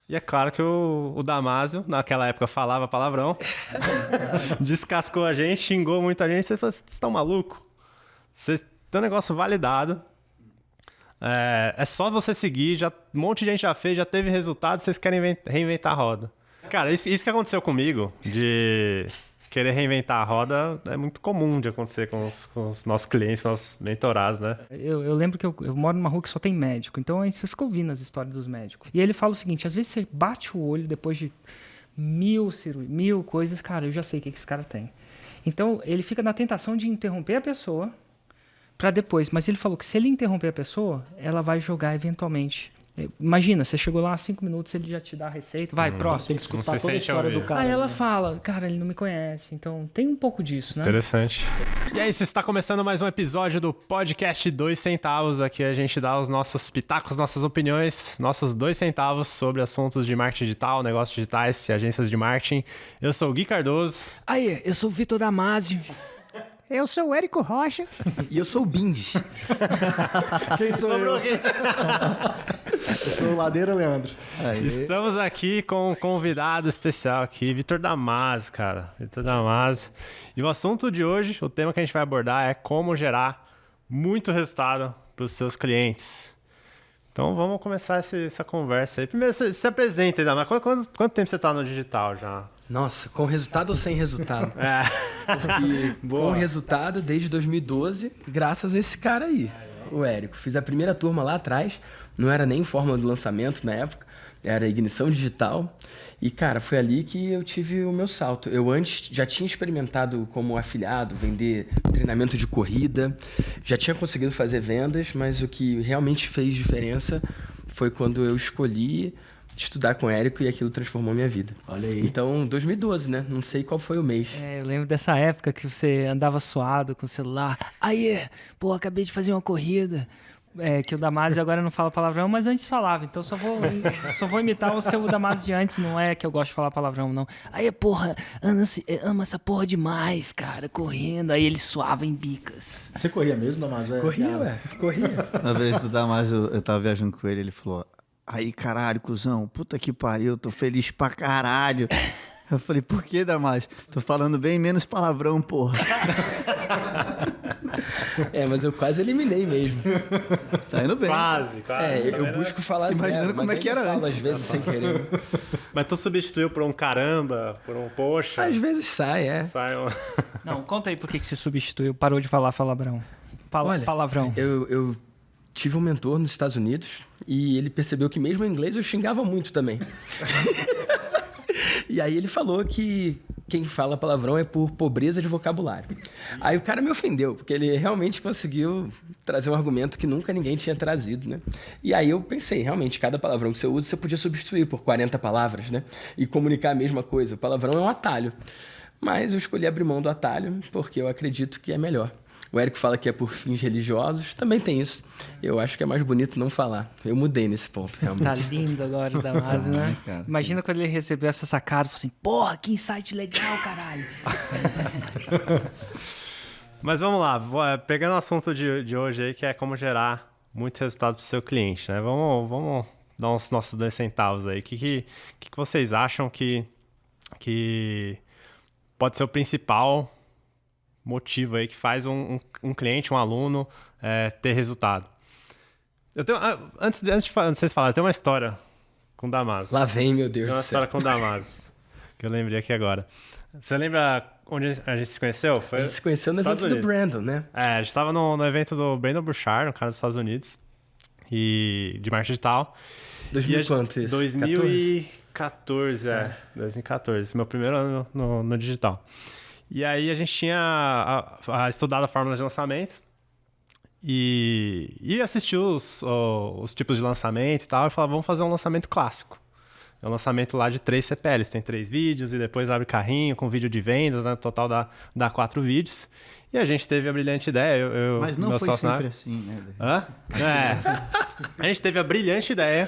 E é claro que o Damásio, naquela época, falava palavrão, descascou a gente, xingou muito a gente. Vocês falaram, vocês estão malucos? Vocês têm um negócio validado. É só você seguir, um monte de gente já fez, já teve resultado, vocês querem reinventar a roda. Cara, isso que aconteceu comigo, de querer reinventar a roda, é muito comum de acontecer com os nossos clientes, nossos mentorados, né? Eu lembro que eu moro numa rua que só tem médico, então aí você fica ouvindo as histórias dos médicos. E ele fala o seguinte, às vezes você bate o olho depois de 1000 cirurgias, 1000 coisas, cara, eu já sei o que esse cara tem. Então ele fica na tentação de interromper a pessoa para depois, mas ele falou que se ele interromper a pessoa, ela vai jogar eventualmente. Imagina, você chegou lá há 5 minutos, ele já te dá a receita, vai, próximo. Tem que escutar toda a história do cara. Aí ela fala, cara, ele não me conhece, então tem um pouco disso, né? Interessante. E é isso, está começando mais um episódio do podcast 2 centavos, aqui a gente dá os nossos pitacos, nossas opiniões, nossos 2 centavos sobre assuntos de marketing digital, negócios digitais e agências de marketing. Eu sou o Gui Cardoso. Aí, eu sou o Vitor Damásio. Eu sou o Érico Rocha. E eu sou o Bindes. Quem sou eu? Eu sou o Ladeira Leandro. Aí. Estamos aqui com um convidado especial aqui, Vitor Damásio, cara. Vitor Damásio. E o assunto de hoje, o tema que a gente vai abordar é como gerar muito resultado para os seus clientes. Então vamos começar essa conversa aí. Primeiro, se apresenta aí, Damásio. Quanto tempo você está no digital já? Nossa, com resultado ou sem resultado? Porque com resultado desde 2012, graças a esse cara aí, o Érico. Fiz a primeira turma lá atrás, não era nem forma do lançamento na época, era ignição digital. E, cara, foi ali que eu tive o meu salto. Eu antes já tinha experimentado como afiliado, vender treinamento de corrida, já tinha conseguido fazer vendas, mas o que realmente fez diferença foi quando eu escolhi estudar com o Érico e aquilo transformou minha vida. Olha aí. Então, 2012, né? Não sei qual foi o mês. Eu lembro dessa época que você andava suado com o celular. Aí, pô, acabei de fazer uma corrida. Que o Damásio agora não fala palavrão, mas antes falava. Então, só vou imitar o seu Damásio de antes. Não é que eu gosto de falar palavrão, não. Aí, porra, ama essa porra demais, cara, correndo. Aí ele suava em bicas. Você corria mesmo, Damásio? Corria. Uma vez o Damásio, eu tava viajando com ele falou... Aí, caralho, cuzão, puta que pariu, tô feliz pra caralho. Eu falei, por que, Damásio? Tô falando bem menos palavrão, porra. Mas eu quase eliminei mesmo. Tá indo bem. Quase. Eu busco falar Imaginando zero, como é que era falo, antes. às vezes sem querer. Mas tu substituiu por um caramba, por um poxa? Às vezes sai, Sai um... Não, conta aí por que você substituiu, parou de falar palavrão. Olha, palavrão. Eu tive um mentor nos Estados Unidos e ele percebeu que mesmo em inglês eu xingava muito também. E aí ele falou que quem fala palavrão é por pobreza de vocabulário. Aí o cara me ofendeu, porque ele realmente conseguiu trazer um argumento que nunca ninguém tinha trazido, né? E aí eu pensei, realmente, cada palavrão que você usa, você podia substituir por 40 palavras, né? E comunicar a mesma coisa. O palavrão é um atalho. Mas eu escolhi abrir mão do atalho porque eu acredito que é melhor. O Érico fala que é por fins religiosos, também tem isso. Eu acho que é mais bonito não falar. Eu mudei nesse ponto, realmente. Tá lindo agora o Damásio, né? Imagina quando ele recebeu essa sacada, falou assim, porra, que insight legal, caralho. Mas vamos lá, pegando o assunto de hoje aí, que é como gerar muito resultado para o seu cliente, né? Vamos dar os nossos 2 centavos aí. O que vocês acham que pode ser o principal motivo aí que faz um cliente, um aluno ter resultado? Eu tenho, antes de vocês falarem, eu tenho uma história com o Damásio. Lá vem, meu Deus Tem uma história com o Damásio, que eu lembrei aqui agora. Você lembra onde a gente se conheceu? A gente se conheceu no evento do Brandon, né? A gente estava no evento do Brandon Burchard, no cara dos Estados Unidos, e de marketing digital. 2000 quanto isso? 2014, 2014. Meu primeiro ano no digital. E aí a gente tinha estudado a fórmula de lançamento e assistiu os tipos de lançamento e tal, e falava, vamos fazer um lançamento clássico. É um lançamento lá de 3 CPLs, tem 3 vídeos e depois abre carrinho com vídeo de vendas, né? Total dá 4 vídeos. E a gente teve a brilhante ideia, Mas não foi sempre assim, né? A gente teve a brilhante ideia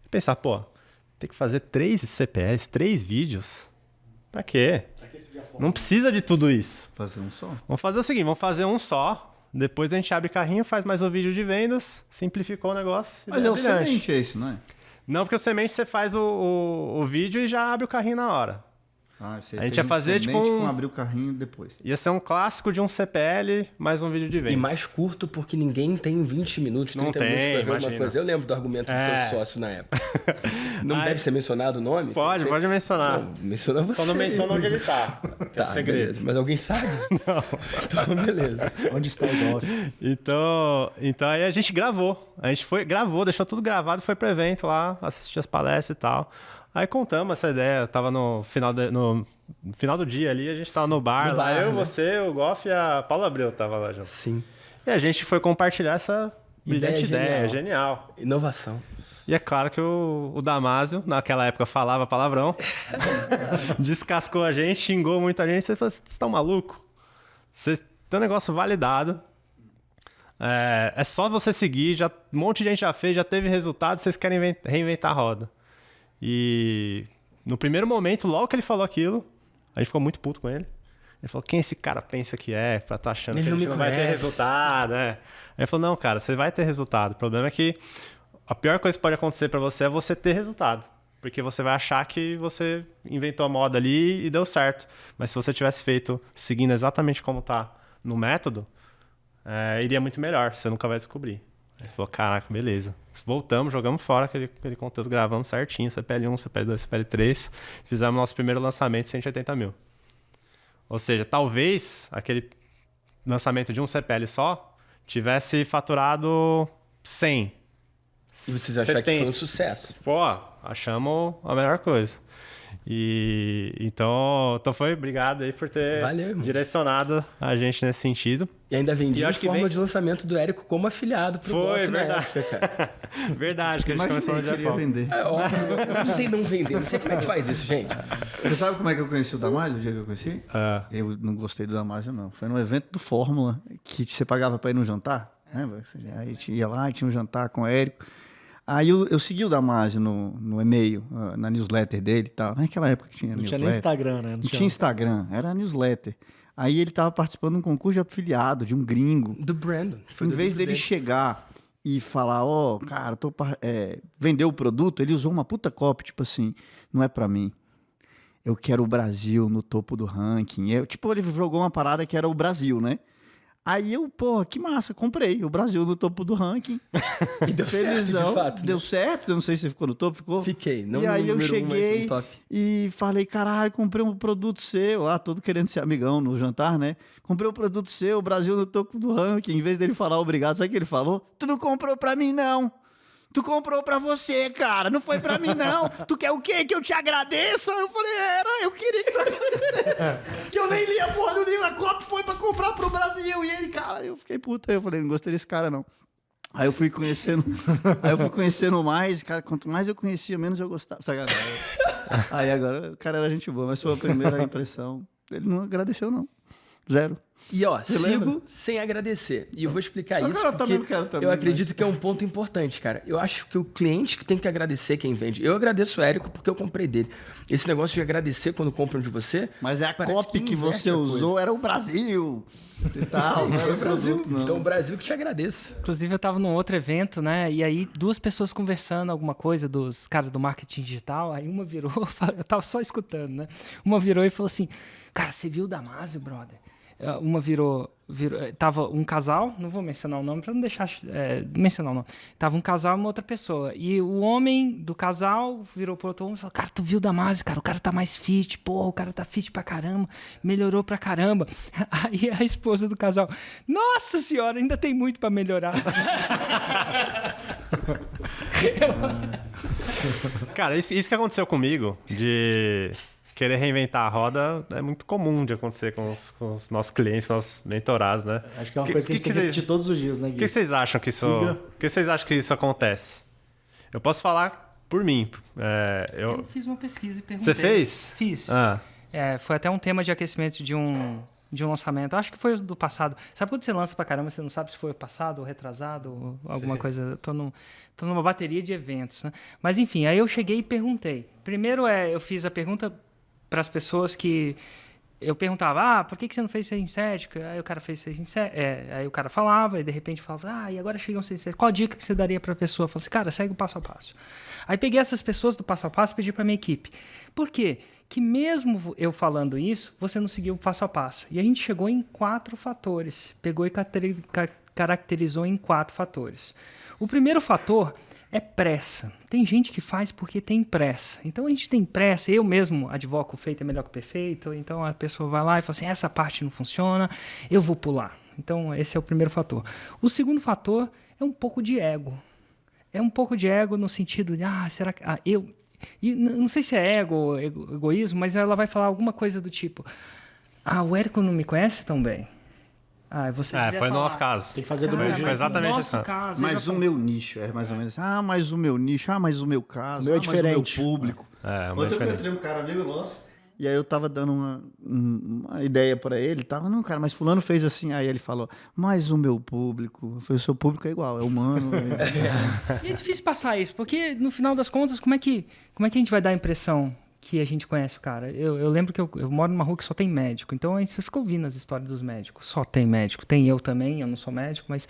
de pensar, pô, tem que fazer 3 CPLs, 3 vídeos. Pra quê? Não precisa de tudo isso. Fazer um só. Vamos fazer o seguinte, vamos fazer um só. Depois a gente abre carrinho, faz mais um vídeo de vendas, simplificou o negócio. Mas é o seguinte, é isso, não é? Não, porque o semente você faz o vídeo e já abre o carrinho na hora. Ah, você A gente tem ia fazer, semente tipo, com abrir o carrinho depois. Ia ser um clássico de um CPL mais um vídeo de venda. E mais curto, porque ninguém tem 20 minutos, 30 Não tem, minutos pra ver imagina. uma coisa. Eu lembro do argumento do seu sócio na época. Não deve ser mencionado o nome? Pode Não, mencionar. menciona você. Só não menciona onde ele tá. Que é Tá, segredo. beleza. Mas alguém sabe? Não. Então, beleza. Onde está o golfe? Então aí a gente gravou. A gente gravou, deixou tudo gravado, foi pro evento lá, assistir as palestras e tal. Aí contamos essa ideia. Eu tava no final do dia ali, a gente tava no bar lá. Eu, você, o Goff e a Paula Abreu tava lá junto. Sim. E a gente foi compartilhar essa brilhante ideia. Genial. Inovação. E é claro que o Damásio, naquela época, falava palavrão, descascou a gente, xingou muito a gente. Vocês falaram, vocês estão malucos? Vocês têm um negócio validado. É só você seguir, um monte de gente já fez, já teve resultado, vocês querem reinventar a roda. E no primeiro momento, logo que ele falou aquilo, a gente ficou muito puto com ele. Ele falou, quem esse cara pensa que é pra tá achando que a gente não vai ter resultado? Aí ele falou, não, cara, você vai ter resultado. O problema é que a pior coisa que pode acontecer pra você é você ter resultado. Porque você vai achar que você inventou a moda ali e deu certo. Mas se você tivesse feito seguindo exatamente como tá no método, iria muito melhor. Você nunca vai descobrir. Ele falou, caraca, beleza. Voltamos, jogamos fora aquele conteúdo, gravamos certinho, CPL1, CPL2, CPL3. Fizemos nosso primeiro lançamento de 180 mil. Ou seja, talvez aquele lançamento de um CPL só tivesse faturado 100. E vocês acharam que foi um sucesso? Pô, achamos a melhor coisa. Então foi, obrigado aí por ter direcionado a gente nesse sentido. E ainda vendi a forma de lançamento do Érico como afiliado pro Golf. Foi, verdade. Cara. Verdade, que a gente começou no dia vender. Óbvio, eu não sei não vender, não sei como é que faz isso, gente. Você sabe como é que eu conheci o Damásio, o dia que eu conheci? Eu não gostei do Damásio, não. Foi num evento do Fórmula, que você pagava para ir no jantar, né? Aí a gente ia lá, tinha um jantar com o Érico. Aí eu segui o Damásio no e-mail, na newsletter dele e tal. Naquela época que tinha newsletter. Não tinha nem Instagram, né? Não tinha Instagram, era newsletter. Aí ele estava participando de um concurso de afiliado, de um gringo. Do Brandon. Em vez dele chegar e falar, cara, vender o produto, ele usou uma puta copy, tipo assim, não é pra mim. Eu quero o Brasil no topo do ranking. Ele jogou uma parada que era o Brasil, né? Aí que massa, comprei o Brasil no topo do ranking. E deu felizão, certo, de fato. Deu certo, eu não sei se você ficou no topo, ficou? Fiquei. Não e aí eu cheguei no top. E falei, caralho, comprei um produto seu, lá, todo querendo ser amigão no jantar, né? Comprei um produto seu, o Brasil no topo do ranking. Em vez dele falar obrigado, sabe o que ele falou? Tu não comprou pra mim, não. Tu comprou pra você, cara, não foi pra mim, não. Tu quer o quê? Que eu te agradeça? Eu falei, eu queria que tu agradecesse. Que eu nem li a porra do livro, a cópia foi pra comprar pro Brasil. E ele, cara, eu fiquei puta. Eu falei, não gostei desse cara, não. Aí eu fui conhecendo mais, cara, quanto mais eu conhecia, menos eu gostava. Sacanagem. Aí agora, o cara era gente boa, mas foi a primeira impressão. Ele não agradeceu, não. Zero. E sigo sem agradecer. E eu vou explicar isso porque eu acredito que é um ponto importante, cara. Eu acho que o cliente que tem que agradecer quem vende. Eu agradeço o Érico porque eu comprei dele. Esse negócio de agradecer quando compram de você... Mas a copy que você usou era o Brasil. E tal, não era o Brasil. Produto, não. Então o Brasil que te agradeça. Inclusive eu tava num outro evento, né? E aí 2 pessoas conversando alguma coisa dos caras do marketing digital. Aí uma virou, eu tava só escutando, né? Uma virou e falou assim, cara, você viu o Damásio, brother? Uma virou, tava um casal, não vou mencionar o nome para não deixar mencionar o nome. Tava um casal e uma outra pessoa. E o homem do casal virou pro outro homem e falou, cara, tu viu o Damásio, cara? O cara tá mais fit, porra, o cara tá fit pra caramba, melhorou pra caramba. Aí a esposa do casal, nossa senhora, ainda tem muito pra melhorar. Cara, isso que aconteceu comigo, de querer reinventar a roda, é muito comum de acontecer com os nossos clientes, nossos mentorados, né? Acho que é uma coisa que a gente tem que repetir todos os dias, né, Gui? Por que vocês acham que isso acontece? Eu posso falar por mim. Eu fiz uma pesquisa e perguntei. Você fez? Fiz. Foi até um tema de aquecimento de um lançamento. Acho que foi do passado. Sabe quando você lança pra caramba, você não sabe se foi passado ou retrasado ou alguma coisa? Tô numa bateria de eventos, né? Mas enfim, aí eu cheguei e perguntei. Primeiro eu fiz a pergunta para as pessoas que eu perguntava, por que você não fez 6 em 7? Aí o cara fez 6 em 7. Aí o cara falava, e de repente falava, e agora chegam 6 em 7. Qual a dica que você daria pra pessoa? Eu falei assim, cara, segue o passo a passo. Aí peguei essas pessoas do passo a passo e pedi pra minha equipe. Por quê? Que mesmo eu falando isso, você não seguiu o passo a passo. E a gente chegou em 4 fatores. Pegou e caracterizou em 4 fatores. O primeiro fator é pressa. Tem gente que faz porque tem pressa. Então a gente tem pressa, eu mesmo advoco o feito é melhor que o perfeito, então a pessoa vai lá e fala assim, essa parte não funciona, eu vou pular. Então esse é o primeiro fator. O segundo fator é um pouco de ego. É um pouco de ego no sentido de, será que eu... E não sei se é egoísmo, mas ela vai falar alguma coisa do tipo, o Érico não me conhece tão bem. Você foi no nosso caso. Tem que fazer do meu jeito. Foi exatamente no isso. nosso caso. Mas o meu nicho, mais ou menos. Mas o meu nicho, mas o meu caso. O meu é mas o meu diferente. público. Mas Ontem eu encontrei um cara amigo nosso, e aí eu tava dando uma ideia pra ele, não, cara, mas fulano fez assim, aí ele falou, mas o meu público, o seu público é igual, é humano. E é difícil passar isso, porque no final das contas, como é que a gente vai dar a impressão que a gente conhece o cara? Eu lembro que eu moro numa rua que só tem médico, então aí você fica ouvindo as histórias dos médicos. Só tem médico. Tem eu também, eu não sou médico, mas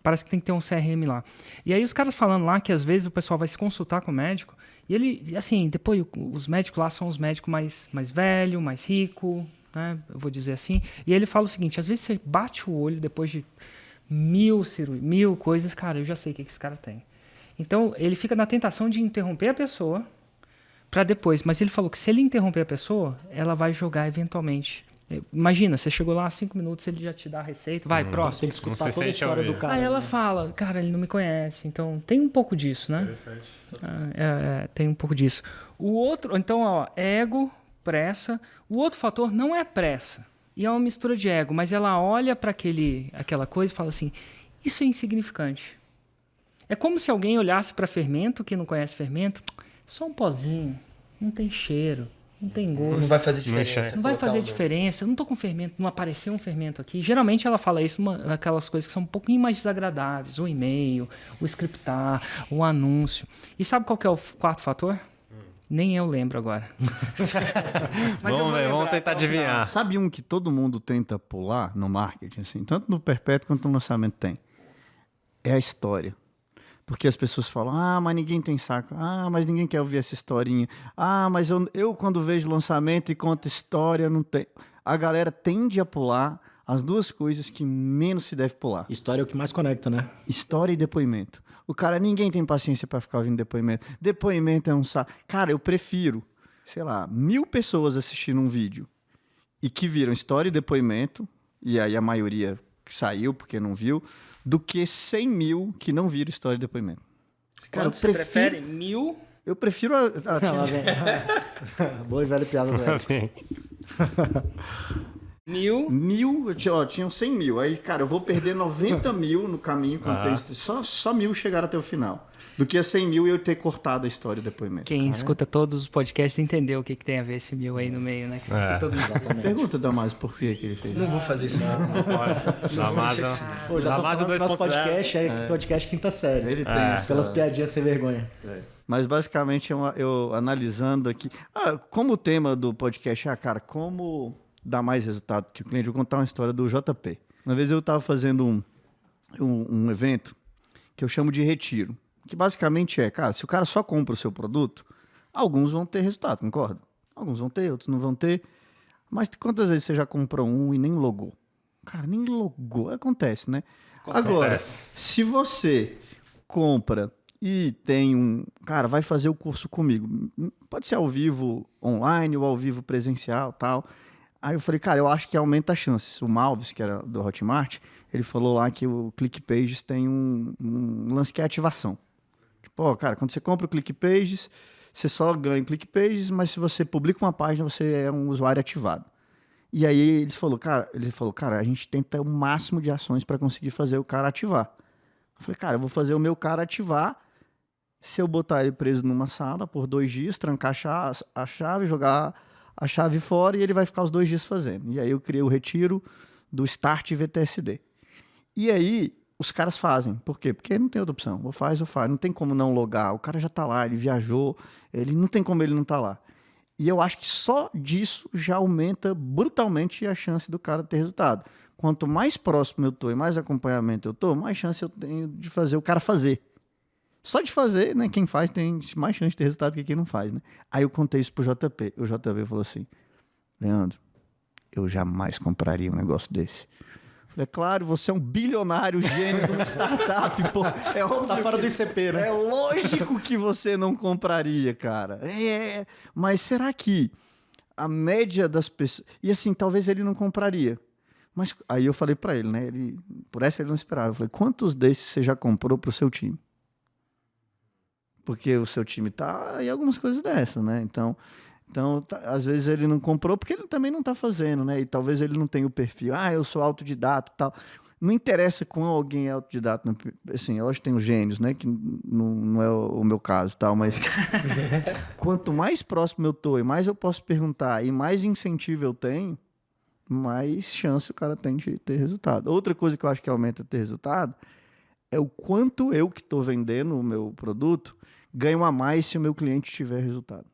parece que tem que ter um CRM lá. E aí os caras falando lá que às vezes o pessoal vai se consultar com o médico, e ele, assim, depois os médicos lá são os médicos mais velhos, mais ricos, né? Eu vou dizer assim. E ele fala o seguinte, às vezes você bate o olho depois de 1000 coisas, cara, eu já sei o que esse cara tem. Então ele fica na tentação de interromper a pessoa para depois, mas ele falou que se ele interromper a pessoa, ela vai jogar eventualmente. Imagina, você chegou lá 5 minutos, ele já te dá a receita, vai, próximo. Tem que escutar toda a história do cara. Aí ela né? fala, cara, ele não me conhece, então tem um pouco disso, né? Interessante. Tem um pouco disso. O outro, então, ego, pressa. O outro fator não é pressa, e é uma mistura de ego, mas ela olha para aquela coisa e fala assim, isso é insignificante. É como se alguém olhasse para fermento, que não conhece fermento, só um pozinho, não tem cheiro, não tem gosto. Não vai fazer diferença. Não vai fazer diferença. Eu não estou com fermento, não apareceu um fermento aqui. Geralmente ela fala isso naquelas coisas que são um pouquinho mais desagradáveis. O e-mail, o scriptar, o anúncio. E sabe qual que é o 4º fator? Nem eu lembro agora. Mas vamos tentar adivinhar. Sabe um que todo mundo tenta pular no marketing, assim, tanto no perpétuo quanto no lançamento tem? É a história. Porque as pessoas falam, mas ninguém tem saco. Mas ninguém quer ouvir essa historinha. Mas eu quando vejo lançamento e conto história, não tem. A galera tende a pular as duas coisas que menos se deve pular. História é o que mais conecta, né? História e depoimento. Ninguém tem paciência para ficar ouvindo depoimento. Depoimento é um saco. Cara, eu prefiro, 1000 pessoas assistindo um vídeo e que viram história e depoimento, e aí a maioria saiu porque não viu, do que 100 mil que não viram história e depoimento. Cara, você prefere 1000? Eu prefiro Boa e velha piada do Érico. 1000? Tinham 100 mil. Aí, cara, eu vou perder 90 mil no caminho. Só 1000 chegaram até o final. Do que a 100 mil eu ter cortado a história e o depoimento. Quem escuta todos os podcasts entendeu o que tem a ver esse 1000 aí no meio, né? Todo mundo. Pergunta, Damaso, por que ele fez? Não vou fazer isso. Damaso. Pô, já tô falando do nosso podcast, podcast quinta série. Ele tem Pelas piadinhas sem vergonha. Mas basicamente eu analisando aqui. Como o tema do podcast cara, como dar mais resultado que o cliente, eu vou contar uma história do JP. Uma vez eu estava fazendo um evento que eu chamo de retiro. Que basicamente cara, se o cara só compra o seu produto, alguns vão ter resultado, concorda? Alguns vão ter, outros não vão ter. Mas quantas vezes você já comprou um e nem logou? Cara, nem logou. Acontece, né? Agora, se você compra e tem cara, vai fazer o curso comigo. Pode ser ao vivo online ou ao vivo presencial, tal. Aí eu falei, cara, eu acho que aumenta as chances. O Malvis, que era do Hotmart, ele falou lá que o ClickPages tem um lance que é ativação. Cara, quando você compra o ClickPages, você só ganha o ClickPages, mas se você publica uma página, você é um usuário ativado. E aí ele falou, cara, a gente tenta o máximo de ações para conseguir fazer o cara ativar. Eu falei, cara, eu vou fazer o meu cara ativar se eu botar ele preso numa sala por 2 dias, trancar a chave, jogar a chave fora e ele vai ficar os 2 dias fazendo. E aí eu criei o retiro do Start VTSD. E aí os caras fazem. Por quê? Porque não tem outra opção. Ou faz. Não tem como não logar. O cara já está lá, ele viajou, ele não tem como ele não estar lá. E eu acho que só disso já aumenta brutalmente a chance do cara ter resultado. Quanto mais próximo eu tô e mais acompanhamento eu tô, mais chance eu tenho de fazer o cara fazer. Só de fazer, né? Quem faz tem mais chance de ter resultado que quem não faz, né? Aí eu contei isso pro JP. O JP falou assim, Leandro, eu jamais compraria um negócio desse. É claro, você é um bilionário gênio de uma startup, pô. É óbvio Tá fora do ICP, né? É lógico que você não compraria, cara. Mas será que a média das pessoas... E assim, talvez ele não compraria. Mas aí eu falei pra ele, né? Por essa ele não esperava. Eu falei, quantos desses você já comprou pro seu time? Porque o seu time tá em algumas coisas dessas, né? Então às vezes ele não comprou porque ele também não está fazendo, né? E talvez ele não tenha o perfil. Eu sou autodidata e tal. Não interessa com alguém é autodidata. Assim, eu acho que tem os gênios, né? Que não é o meu caso, tal. Mas quanto mais próximo eu tô e mais eu posso perguntar e mais incentivo eu tenho, mais chance o cara tem de ter resultado. Outra coisa que eu acho que aumenta ter resultado é o quanto eu que estou vendendo o meu produto ganho a mais se o meu cliente tiver resultado.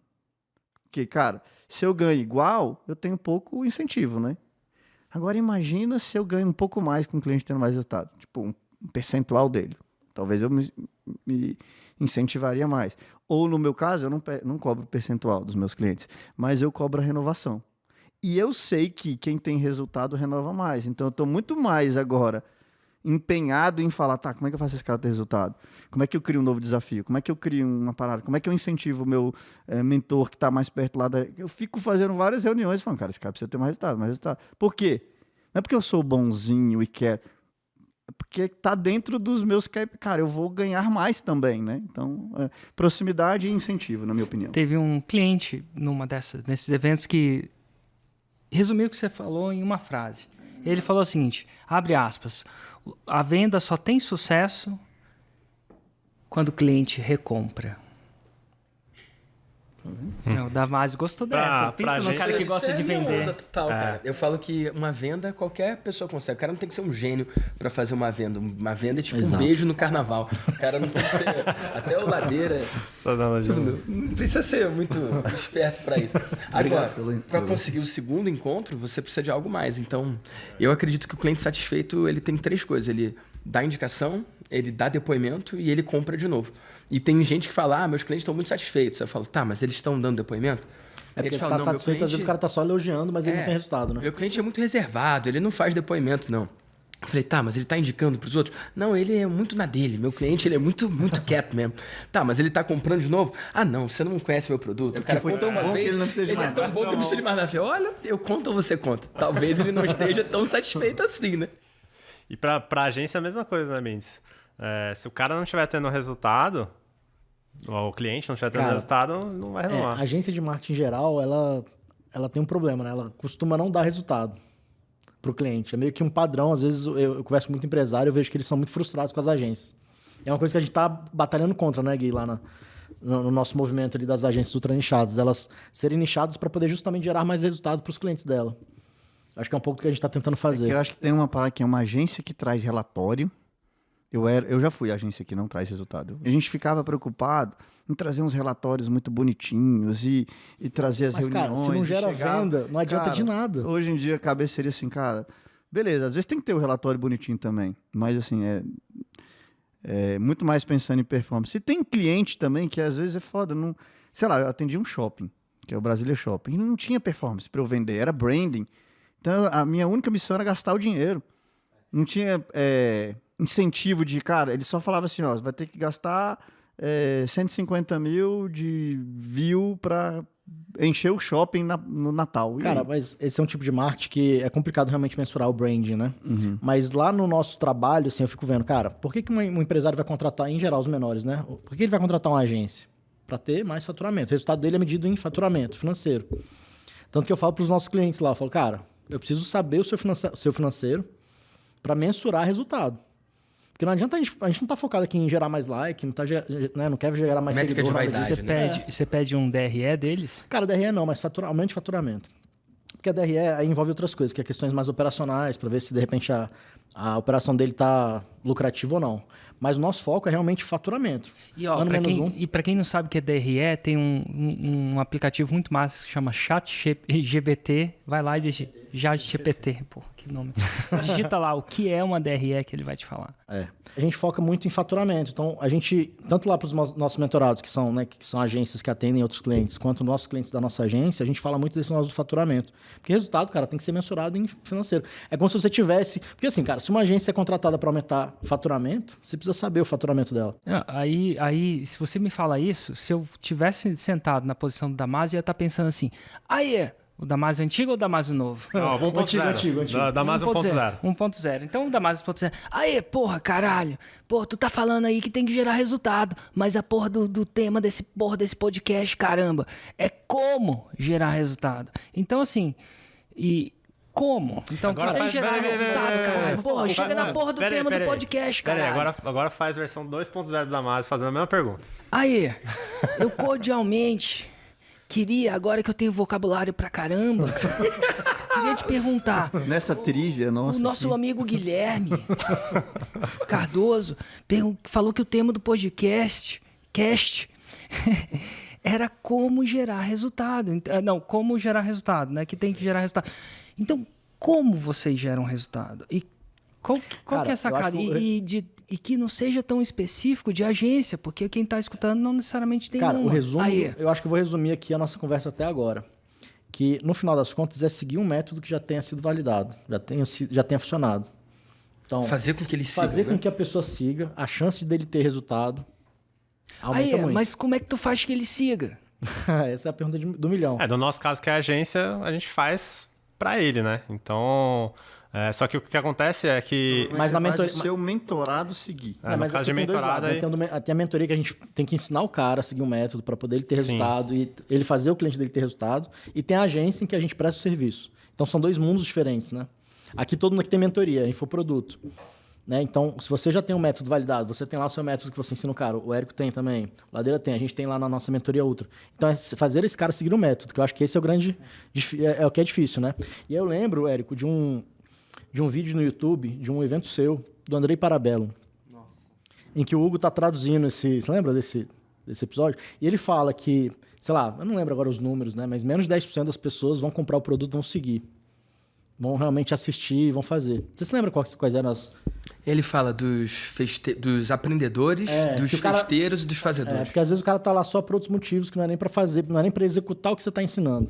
Porque, cara, se eu ganho igual, eu tenho pouco incentivo, né? Agora, imagina se eu ganho um pouco mais com o cliente tendo mais resultado. Tipo, um percentual dele. Talvez eu me incentivaria mais. Ou, no meu caso, eu não cobro percentual dos meus clientes, mas eu cobro a renovação. E eu sei que quem tem resultado renova mais. Então, eu estou muito mais agora empenhado em falar, tá, como é que eu faço esse cara ter resultado? Como é que eu crio um novo desafio? Como é que eu crio uma parada? Como é que eu incentivo o meu mentor que está mais perto lá da... Eu fico fazendo várias reuniões falando, cara, esse cara precisa ter mais resultado. Por quê? Não é porque eu sou bonzinho e quero... É porque tá dentro dos meus... Cara, eu vou ganhar mais também, né? Então, proximidade e incentivo, na minha opinião. Teve um cliente nesses eventos que resumiu o que você falou em uma frase. Ele falou o seguinte, abre aspas, a venda só tem sucesso quando o cliente recompra. O Damasio gostou dessa. Pensa no cara que gosta de vender. Onda total, cara. Eu falo que uma venda qualquer pessoa consegue. O cara não tem que ser um gênio para fazer uma venda. Uma venda é tipo um beijo no carnaval. O cara não tem que ser até o ladeira. Não precisa ser muito esperto para isso. Agora, para conseguir o segundo encontro, você precisa de algo mais. Então, eu acredito que o cliente satisfeito, ele tem 3 coisas. Ele dá indicação, ele dá depoimento e ele compra de novo. E tem gente que fala, meus clientes estão muito satisfeitos. Eu falo, tá, mas eles estão dando depoimento? É porque ele tá satisfeito, cliente... às vezes o cara tá só elogiando, mas ele não tem resultado, né? Meu cliente é muito reservado, ele não faz depoimento, não. Eu falei, tá, mas ele tá indicando pros outros? Não, ele é muito na dele. Meu cliente, ele é muito quieto mesmo. Tá, mas ele tá comprando de novo? Não, você não conhece meu produto. O cara foi conta tão uma bom vez, que ele não precisa de mais. É tão bom que não precisa de mais nada. Eu falei, olha, eu conto ou você conta? Talvez ele não esteja tão satisfeito assim, né? E pra agência é a mesma coisa, né, Mendes? Se o cara não estiver tendo resultado, ou o cliente não estiver tendo resultado, não vai renovar. A agência de marketing em geral, ela tem um problema, né? Ela costuma não dar resultado pro cliente. É meio que um padrão. Às vezes eu converso com muito empresário, eu vejo que eles são muito frustrados com as agências. É uma coisa que a gente tá batalhando contra, né, Gui? Lá no nosso movimento ali das agências ultra nichadas. Elas serem nichadas para poder justamente gerar mais resultado para os clientes dela. Acho que é um pouco do que a gente está tentando fazer. Eu acho que tem uma parada que é uma agência que traz relatório. Eu já fui agência que não traz resultado. A gente ficava preocupado em trazer uns relatórios muito bonitinhos e trazer as reuniões. Cara, se não gera venda, não adianta de nada. Hoje em dia a cabeça seria assim, cara, beleza, às vezes tem que ter o relatório bonitinho também, mas assim, é muito mais pensando em performance. E tem cliente também que às vezes é foda. Não, sei lá, eu atendi um shopping, que é o Brasília Shopping, e não tinha performance para eu vender, era branding. Então a minha única missão era gastar o dinheiro. Não tinha incentivo de, cara, ele só falava assim, ó, você vai ter que gastar 150 mil de view para encher o shopping no Natal. Cara, mas esse é um tipo de marketing que é complicado realmente mensurar o branding, né? Uhum. Mas lá no nosso trabalho, assim, eu fico vendo, cara, por que um empresário vai contratar, em geral, os menores, né? Por que ele vai contratar uma agência? Para ter mais faturamento. O resultado dele é medido em faturamento financeiro. Tanto que eu falo para os nossos clientes lá, eu falo, cara, eu preciso saber o seu financeiro para mensurar resultado. Porque não adianta a gente não está focado aqui em gerar mais like, não quer gerar mais métrica seguidor. De vaidade, você pede um DRE deles? Cara, DRE não, mas aumento de faturamento. Porque a DRE aí envolve outras coisas, que é questões mais operacionais, para ver se de repente a operação dele está lucrativa ou não. Mas o nosso foco é realmente faturamento. E, ó, para quem não sabe o que é DRE, tem um aplicativo muito massa que chama ChatGPT. Vai lá e digita ChatGPT. Pô, que nome. Digita lá o que é uma DRE que ele vai te falar. A gente foca muito em faturamento. Então, a gente, tanto lá para os nossos mentorados, que são agências que atendem outros clientes, quanto nossos clientes da nossa agência, a gente fala muito desse nosso faturamento. Porque resultado, cara, tem que ser mensurado em financeiro. É como se você tivesse... Porque assim, cara, se uma agência é contratada para aumentar faturamento, você precisa saber o faturamento dela. Aí, se você me fala isso, se eu tivesse sentado na posição do Damasio, eu ia estar pensando assim, o Damasio antigo ou o Damasio novo? Não, 1.0. Antigo. Damasio 1.0. 1.0. Então o Damasio 1.0. Porra, caralho. Porra, tu tá falando aí que tem que gerar resultado. Mas a porra do tema desse podcast, caramba, é como gerar resultado. Então, assim, como? Então, agora tem que gerar resultado, caralho. Porra, chega na porra do tema do podcast, caralho. Agora faz versão 2.0 do Damasio fazendo a mesma pergunta. Eu cordialmente... queria, agora que eu tenho vocabulário pra caramba, queria te perguntar. Nessa trivia, nossa. O nosso amigo Guilherme Cardoso falou que o tema do podcast era como gerar resultado. Não, como gerar resultado, né? Que tem que gerar resultado. Então, como vocês geram resultado? E qual que é essa cara? E que não seja tão específico de agência, porque quem está escutando não necessariamente tem o resumo, eu acho que eu vou resumir aqui a nossa conversa até agora. Que, no final das contas, é seguir um método que já tenha sido validado, já tenha funcionado. Então, fazer com que ele siga. Fazer com que a pessoa siga, a chance dele ter resultado aumenta muito. Mas como é que tu faz que ele siga? Essa é a pergunta do milhão. No nosso caso, que é a agência, a gente faz para ele, né? Então... só que o que acontece é que... Mas na mentoria... ser o mentorado seguir. No caso de mentorado... Tem a mentoria que a gente tem que ensinar o cara a seguir um método para poder ele ter resultado e ele fazer o cliente dele ter resultado. E tem a agência em que a gente presta o serviço. Então, são dois mundos diferentes, né? Aqui todo mundo aqui tem mentoria, infoproduto. Né? Então, se você já tem um método validado, você tem lá o seu método que você ensina o cara, o Érico tem também, o Ladeira tem, a gente tem lá na nossa mentoria outra. Então, é fazer esse cara seguir o método, que eu acho que esse é o grande... É o que é difícil, né? E eu lembro, Érico, de um vídeo no YouTube, de um evento seu, do Andrei Parabellum. Nossa. Em que o Hugo está traduzindo você lembra desse episódio? E ele fala que, sei lá, eu não lembro agora os números, né? Mas menos de 10% das pessoas vão comprar o produto, vão seguir. Vão realmente assistir, vão fazer. Você se lembra quais eram as... Ele fala dos aprendedores, dos festeiros e dos fazedores. Porque às vezes o cara tá lá só por outros motivos, que não é nem para fazer, não é nem para executar o que você está ensinando.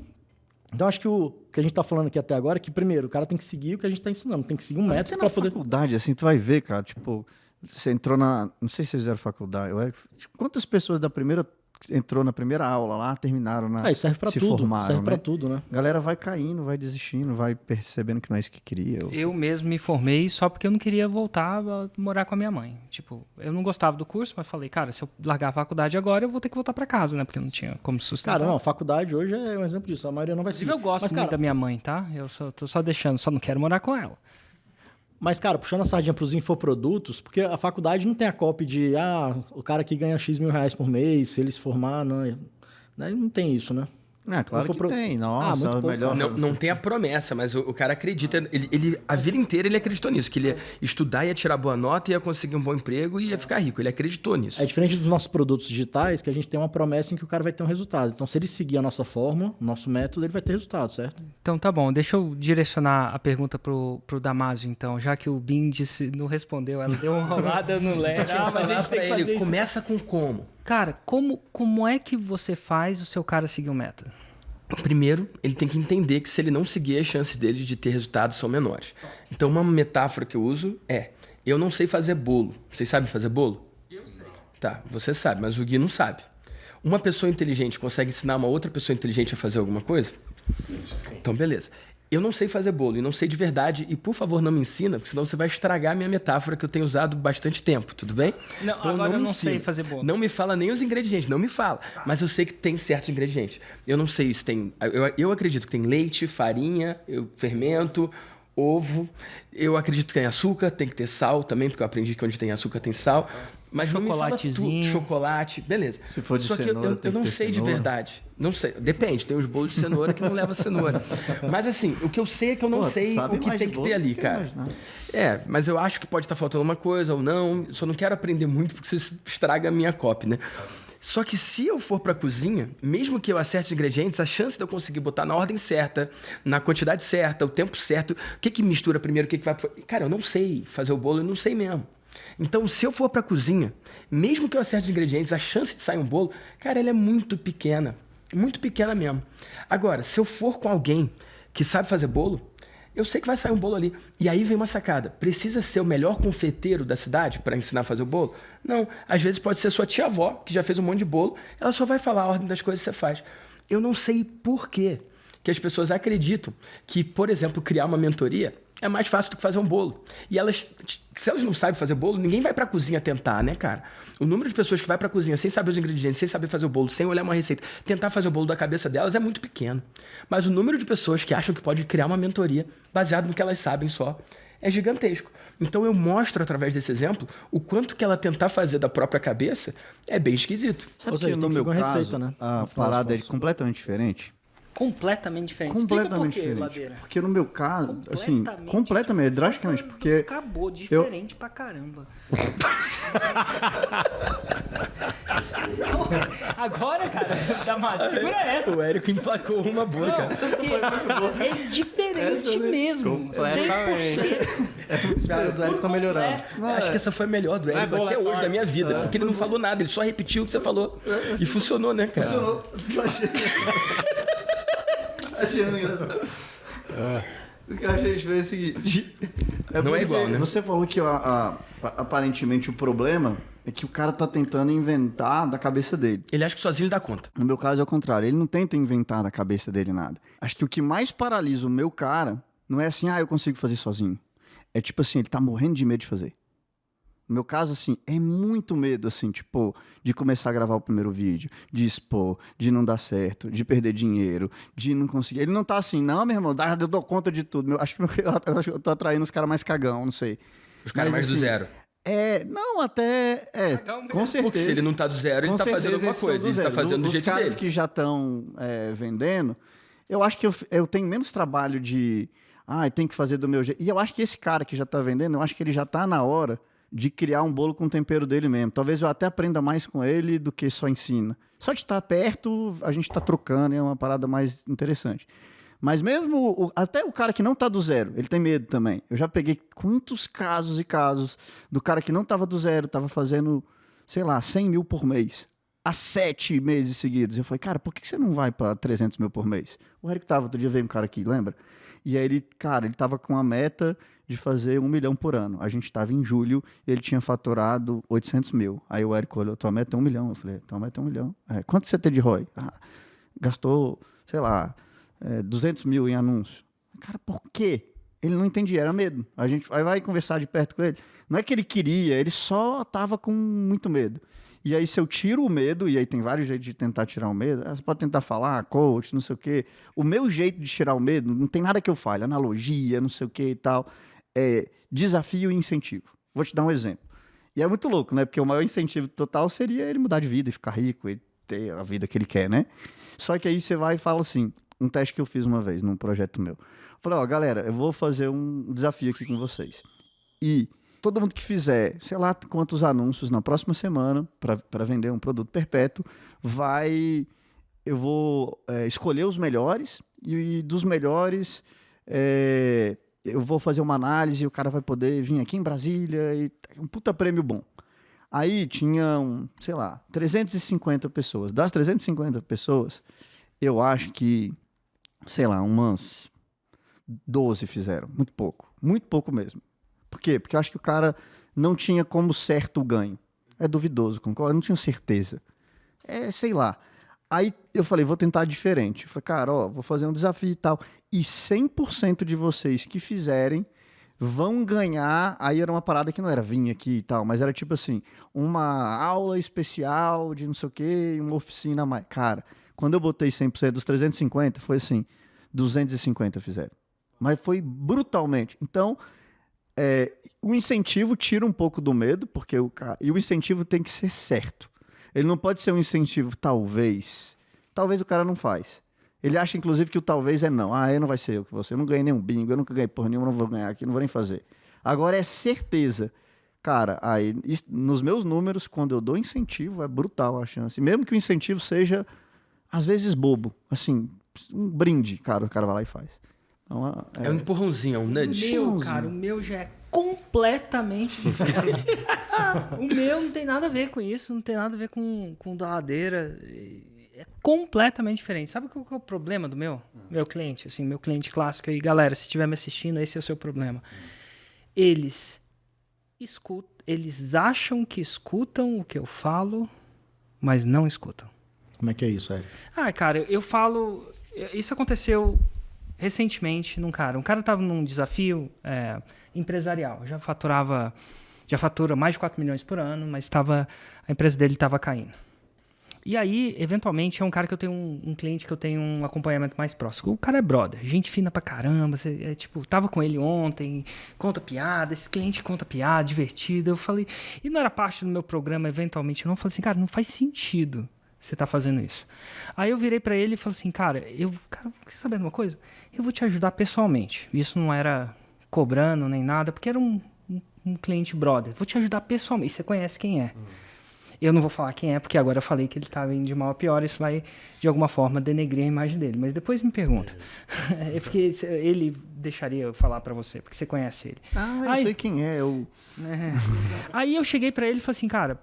Então, acho que o que a gente tá falando aqui até agora é que, primeiro, o cara tem que seguir o que a gente tá ensinando, tem que seguir um método para poder... faculdade, assim, tu vai ver, cara, tipo, você entrou não sei se vocês fizeram faculdade, quantas pessoas da primeira entrou na primeira aula lá, terminaram isso serve pra se tudo, formaram, serve né? pra tudo, né? A galera vai caindo, vai desistindo, vai percebendo que não é isso que queria. Eu mesmo me formei só porque eu não queria voltar a morar com a minha mãe. Tipo, eu não gostava do curso, mas falei, cara, se eu largar a faculdade agora, eu vou ter que voltar pra casa, né? Porque eu não tinha como sustentar. Cara, não, a faculdade hoje é um exemplo disso, a maioria não vai seguir. Eu gosto muito da minha mãe, tá? Eu tô só deixando, só não quero morar com ela. Mas, cara, puxando a sardinha para os infoprodutos, porque a faculdade não tem a copy de, o cara que ganha X mil reais por mês, se ele se formar, não tem isso, né? Claro que tem. Nossa, melhor. Não tem a promessa, mas o cara acredita. Ele a vida inteira ele acreditou nisso, que ele ia estudar, ia tirar boa nota, ia conseguir um bom emprego e ia ficar rico. Ele acreditou nisso. É diferente dos nossos produtos digitais, que a gente tem uma promessa em que o cara vai ter um resultado. Então, se ele seguir a nossa fórmula, o nosso método, ele vai ter resultado, certo? Então, tá bom. Deixa eu direcionar a pergunta pro Damasio, então. Já que o Bin não respondeu, ela deu uma rolada no LED. Mas a gente tem que fazer isso. Começa com como? Cara, como é que você faz o seu cara seguir o método? Primeiro, ele tem que entender que se ele não seguir, as chances dele de ter resultados são menores. Então, uma metáfora que eu uso é: eu não sei fazer bolo. Vocês sabem fazer bolo? Eu sei. Tá, você sabe, mas o Gui não sabe. Uma pessoa inteligente consegue ensinar uma outra pessoa inteligente a fazer alguma coisa? Sim. Então, beleza. Eu não sei fazer bolo e não sei de verdade. E, por favor, não me ensina, porque senão você vai estragar a minha metáfora que eu tenho usado bastante tempo, tudo bem? Não, então, agora eu não sei fazer bolo. Não me fala nem os ingredientes, não me fala. Mas eu sei que tem certos ingredientes. Eu não sei se tem... Eu acredito que tem leite, farinha, fermento, ovo. Eu acredito que tem açúcar, tem que ter sal também, porque eu aprendi que onde tem açúcar tem sal. Mas não me fala tudo. Chocolate, beleza. Se for de Só que cenoura, eu tem que não ter sei cenoura. de verdade. Não sei. Depende, tem os bolos de cenoura que não leva cenoura. Mas assim, o que eu sei é que eu não Pô, sei sabe o que mais tem de que bolo ter do ali, que cara. imaginar. Mas eu acho que pode estar faltando uma coisa ou não. Só não quero aprender muito porque você estraga a minha copy, né? Só que se eu for pra cozinha, mesmo que eu acerte os ingredientes, a chance de eu conseguir botar na ordem certa, na quantidade certa, o tempo certo, o que mistura primeiro, o que vai... Cara, eu não sei fazer o bolo, eu não sei mesmo. Então, se eu for pra cozinha, mesmo que eu acerte os ingredientes, a chance de sair um bolo, cara, ela é muito pequena mesmo. Agora, se eu for com alguém que sabe fazer bolo, eu sei que vai sair um bolo ali. E aí vem uma sacada. Precisa ser o melhor confeiteiro da cidade para ensinar a fazer o bolo? Não. Às vezes pode ser sua tia-avó, que já fez um monte de bolo. Ela só vai falar a ordem das coisas que você faz. Eu não sei por quê que as pessoas acreditam que, por exemplo, criar uma mentoria é mais fácil do que fazer um bolo. E se elas não sabem fazer bolo, ninguém vai pra cozinha tentar, né, cara? O número de pessoas que vai pra cozinha sem saber os ingredientes, sem saber fazer o bolo, sem olhar uma receita, tentar fazer o bolo da cabeça delas é muito pequeno. Mas o número de pessoas que acham que pode criar uma mentoria baseado no que elas sabem só é gigantesco. Então eu mostro, através desse exemplo, o quanto que ela tentar fazer da própria cabeça é bem esquisito. Sabe Ou seja, que tem no que meu seguir uma caso, receita, né? a No final das parada é contas. completamente diferente? Completamente diferente. Completamente Explica por quê, diferente. Ladeira? Porque no meu caso, assim, Completamente completamente, drasticamente, porque Acabou, diferente pra caramba. Agora, cara, Damasio, segura essa. O Érico emplacou uma boa, Não, cara. porque é diferente mesmo. 100%. Os caras do Érico estão melhorando. Acho que essa foi a melhor do Érico até hoje da minha vida. Porque ele não falou nada, ele só repetiu o que você falou. E funcionou, né, cara? funcionou. Achei engraçado. O que eu achei diferente é o seguinte. Não é igual, né? Você falou que aparentemente o problema é que o cara tá tentando inventar da cabeça dele. Ele acha que sozinho ele dá conta. No meu caso é o contrário, ele não tenta inventar da cabeça dele nada. Acho que o que mais paralisa o meu cara não é assim, eu consigo fazer sozinho. É tipo assim, ele tá morrendo de medo de fazer. No meu caso, assim, é muito medo, assim, tipo, de começar a gravar o primeiro vídeo, de expor, de não dar certo, de perder dinheiro, de não conseguir. Ele não tá assim, não, meu irmão, eu dou conta de tudo. Acho que eu tô atraindo os caras mais cagão, não sei. Os caras mais do assim, zero. Não, até. Cagão mesmo. Com certeza. Porque se ele não tá do zero, ele Com tá fazendo certeza, alguma esses são coisa. do Ele tá zero. fazendo do Os jeito caras dele. que já estão vendendo, eu acho que eu tenho menos trabalho de. Tem que fazer do meu jeito. E eu acho que esse cara que já tá vendendo, eu acho que ele já tá na hora de criar um bolo com o tempero dele mesmo. Talvez eu até aprenda mais com ele do que só ensina. Só de estar perto, a gente tá trocando, é uma parada mais interessante. Mas mesmo, até o cara que não tá do zero, ele tem medo também. Eu já peguei quantos casos e casos do cara que não tava do zero, tava fazendo, sei lá, 100 mil por mês. Há 7 meses seguidos. Eu falei, cara, por que você não vai para 300 mil por mês? O Eric tava, outro dia veio um cara aqui, lembra? E aí ele tava com a meta de fazer 1 milhão por ano. A gente estava em julho e ele tinha faturado 800 mil. Aí o Érico olhou, tua meta é 1 milhão. Eu falei, tua meta é 1 milhão. Quanto você tem de ROI? Gastou, sei lá, 200 mil em anúncio. Cara, por quê? Ele não entendia, era medo. A gente aí vai conversar de perto com ele. Não é que ele queria, ele só estava com muito medo. E aí, se eu tiro o medo, e aí tem vários jeitos de tentar tirar o medo, você pode tentar falar, coach, não sei o quê. O meu jeito de tirar o medo, não tem nada que eu fale, analogia, não sei o quê e tal, é desafio e incentivo. Vou te dar um exemplo. E é muito louco, né? Porque o maior incentivo total seria ele mudar de vida e ficar rico e ter a vida que ele quer, né? Só que aí você vai e fala assim, um teste que eu fiz uma vez num projeto meu. Eu falei, galera, eu vou fazer um desafio aqui com vocês. E todo mundo que fizer, sei lá quantos anúncios na próxima semana para vender um produto perpétuo, eu vou escolher os melhores e dos melhores eu vou fazer uma análise e o cara vai poder vir aqui em Brasília e um puta prêmio bom. Aí tinham, sei lá, 350 pessoas. Das 350 pessoas, eu acho que, sei lá, umas 12 fizeram. Muito pouco mesmo. Por quê? Porque eu acho que o cara não tinha como certo o ganho. É duvidoso, concorda? Eu não tinha certeza. Sei lá. Aí eu falei, vou tentar diferente. Eu falei, cara, vou fazer um desafio e tal. E 100% de vocês que fizerem vão ganhar. Aí era uma parada que não era vir aqui e tal, mas era tipo assim, uma aula especial de não sei o quê, uma oficina a mais. Cara, quando eu botei 100% dos 350, foi assim, 250 fizeram. Mas foi brutalmente. Então, o incentivo tira um pouco do medo, porque e o incentivo tem que ser certo. Ele não pode ser um incentivo talvez o cara não faz. Ele acha, inclusive, que o talvez é não. Não vai ser eu que você. Eu não ganhei nenhum bingo, eu nunca ganhei porra nenhuma, não vou ganhar aqui, não vou nem fazer. Agora é certeza. Cara, aí, nos meus números, quando eu dou incentivo, é brutal a chance. Mesmo que o incentivo seja, às vezes, bobo. Assim, um brinde, cara, o cara vai lá e faz. Então, é um empurrãozinho, é um nudge. O meu já é completamente diferente. O meu não tem nada a ver com isso, não tem nada a ver com da ladeira. É completamente diferente. Sabe qual que é o problema do meu cliente? Assim, meu cliente clássico aí, galera, se estiver me assistindo, esse é o seu problema. Eles acham que escutam o que eu falo, mas não escutam. Como é que é isso, Érico? Cara, eu falo... Isso aconteceu recentemente num cara. Um cara estava num desafio empresarial. Já fatura mais de 4 milhões por ano, mas a empresa dele estava caindo. E aí, eventualmente, é um cara que eu tenho um cliente que eu tenho um acompanhamento mais próximo. O cara é brother, gente fina pra caramba. Tava com ele ontem, conta piada, esse cliente conta piada, divertido. Eu falei, e não era parte do meu programa, eventualmente, não. Eu falei assim, cara, não faz sentido você tá fazendo isso. Aí eu virei pra ele e falei assim, cara, quer saber de uma coisa? Eu vou te ajudar pessoalmente. Isso não era cobrando nem nada, porque era um cliente brother. Vou te ajudar pessoalmente, você conhece quem é. Eu não vou falar quem é, porque agora eu falei que ele estava indo de mal a pior, isso vai, de alguma forma, denegrir a imagem dele. Mas depois me pergunta. Porque ele deixaria eu falar para você, porque você conhece ele. Eu sei quem é. Aí eu cheguei para ele e falei assim, cara,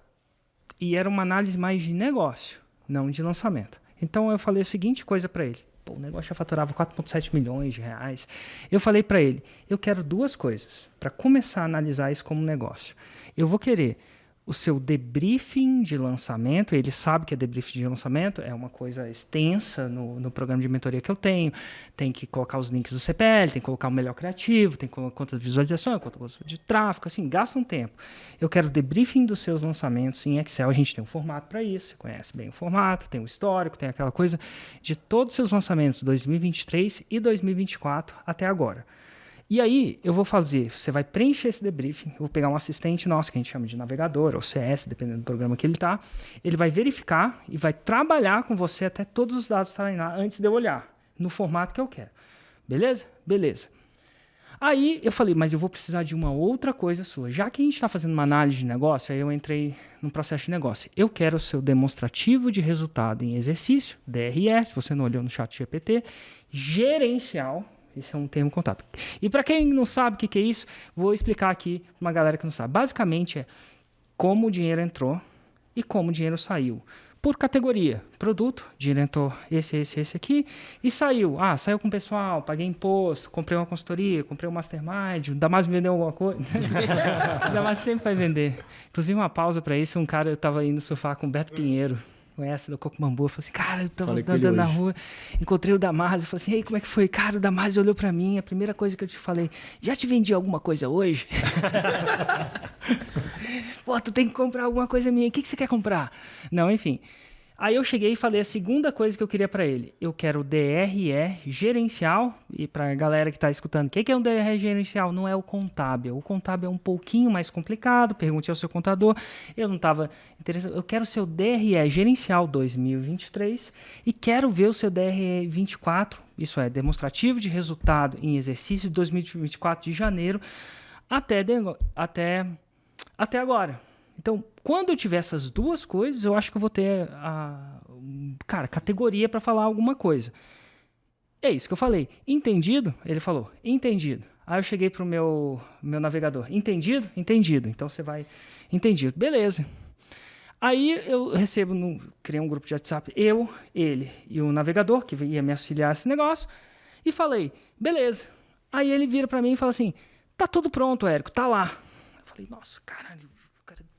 e era uma análise mais de negócio, não de lançamento. Então eu falei a seguinte coisa para ele. O negócio já faturava 4,7 milhões de reais. Eu falei para ele, eu quero 2 coisas para começar a analisar isso como negócio. Eu vou querer o seu debriefing de lançamento. Ele sabe que debriefing de lançamento é uma coisa extensa no programa de mentoria que eu tenho. Tem que colocar os links do CPL, tem que colocar o melhor criativo, tem que colocar conta de visualização, conta de tráfego, assim, gasta um tempo. Eu quero debriefing dos seus lançamentos em Excel. A gente tem um formato para isso, você conhece bem o formato, tem o histórico, tem aquela coisa de todos os seus lançamentos 2023 e 2024 até agora. E aí, eu vou fazer, você vai preencher esse debriefing, eu vou pegar um assistente nosso, que a gente chama de navegador, ou CS, dependendo do programa que ele está, ele vai verificar e vai trabalhar com você até todos os dados estarem lá, antes de eu olhar, no formato que eu quero. Beleza? Beleza. Aí, eu falei, mas eu vou precisar de uma outra coisa sua. Já que a gente está fazendo uma análise de negócio, aí eu entrei no processo de negócio. Eu quero o seu demonstrativo de resultado em exercício, DRE, se você não olhou no chat GPT, gerencial. Esse é um termo contábil. E para quem não sabe o que é isso, vou explicar aqui para uma galera que não sabe. Basicamente é como o dinheiro entrou e como o dinheiro saiu. Por categoria. Produto, dinheiro entrou esse aqui e saiu. Saiu com o pessoal, paguei imposto, comprei uma consultoria, comprei um mastermind, o Damásio vendeu alguma coisa. O Damásio sempre vai vender. Inclusive, uma pausa para isso, um cara, eu estava indo surfar com o Beto Pinheiro. Conhece do Coco Bambu, eu falei assim, cara, eu tava andando na rua, encontrei o Damásio, eu falei assim, ei, como é que foi? Cara, o Damásio olhou pra mim, a primeira coisa que eu te falei, já te vendi alguma coisa hoje? Pô, tu tem que comprar alguma coisa minha, o que você quer comprar? Não, enfim. Aí eu cheguei e falei a segunda coisa que eu queria para ele. Eu quero o DRE gerencial. E para a galera que está escutando, o que é um DRE gerencial? Não é o contábil. O contábil é um pouquinho mais complicado. Pergunte ao seu contador. Eu não estava interessado. Eu quero o seu DRE gerencial 2023 e quero ver o seu DRE 24. Isso é, demonstrativo de resultado em exercício de 2024 de janeiro até agora. Então, quando eu tiver essas 2 coisas, eu acho que eu vou ter categoria para falar alguma coisa. É isso que eu falei. Entendido? Ele falou, entendido. Aí eu cheguei para o meu navegador. Entendido? Entendido. Então, você vai... Entendido. Beleza. Aí eu criei um grupo de WhatsApp, eu, ele e o navegador, que ia me auxiliar nesse negócio, e falei, beleza. Aí ele vira para mim e fala assim, tá tudo pronto, Érico, tá lá. Eu falei, nossa, caralho.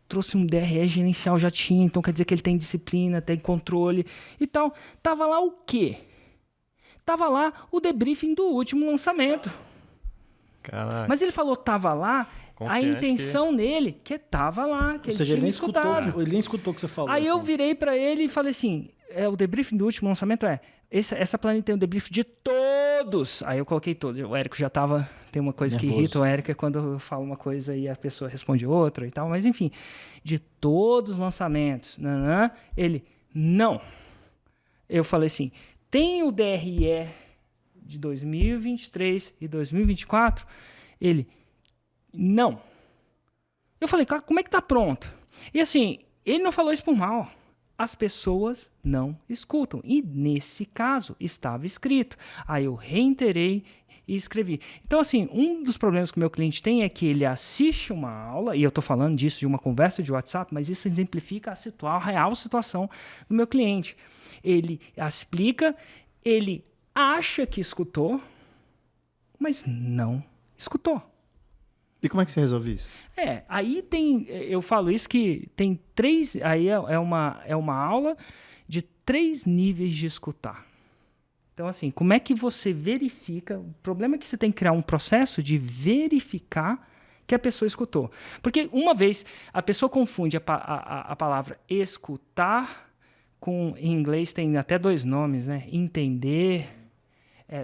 Trouxe um DRE gerencial, já tinha, então quer dizer que ele tem disciplina, tem controle e tal. Tava lá o quê? Tava lá o debriefing do último lançamento. Caraca. Mas ele falou tava lá, a intenção nele que tava lá, que ele tinha escutado. Ele nem escutou o que você falou. Aí eu virei para ele e falei assim, o debriefing do último lançamento essa planilha tem o debriefing de todos todos. Aí eu coloquei todos. O Érico já tava... Tem uma coisa que Nervoso. irrita o Érico, é quando eu falo uma coisa e a pessoa responde outra e tal. Mas enfim, de todos os lançamentos, ele, não. Eu falei assim, tem o DRE de 2023 e 2024? Ele, não. Eu falei, cara, como é que tá pronto? E assim, ele não falou isso por mal. As pessoas não escutam. E nesse caso, estava escrito. Aí eu reiterei e escrevi. Então, assim, um dos problemas que o meu cliente tem é que ele assiste uma aula, e eu estou falando disso de uma conversa de WhatsApp, mas isso exemplifica a real situação do meu cliente. Ele explica, ele acha que escutou, mas não escutou. E como é que você resolve isso? Aí tem, eu falo isso que tem 3, aí é uma aula de 3 níveis de escutar. Então, assim, como é que você verifica? O problema é que você tem que criar um processo de verificar que a pessoa escutou. Porque uma vez a pessoa confunde a palavra escutar com, em inglês tem até 2 nomes, né? Entender.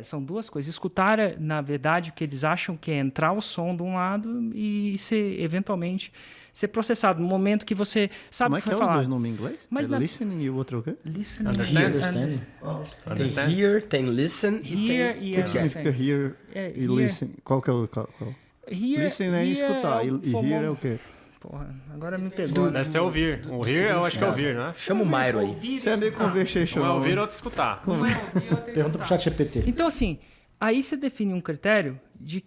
São 2 coisas. Escutar, na verdade, o que eles acham que é entrar o som de um lado e ser, eventualmente, ser processado. No momento que você sabe Como é o que que é foi os falado. 2 nomes em inglês? Mas Listening e o outro é o quê? Listening. Understand. Tem hear, tem listen e Hear tem... e O que significa hear e hear. listen? Qual que é o... Qual? Hear, Listen é hear escutar é e hear é o quê? Porra, agora me pegou. Deve ser ouvir. O hear, eu acho que é ouvir, né? Chama o Mairo aí. Ouvir, Você é meio escutar. conversational. Um é ouvir, outro escutar. Pergunta pro chat GPT. Então, assim, aí você define um critério de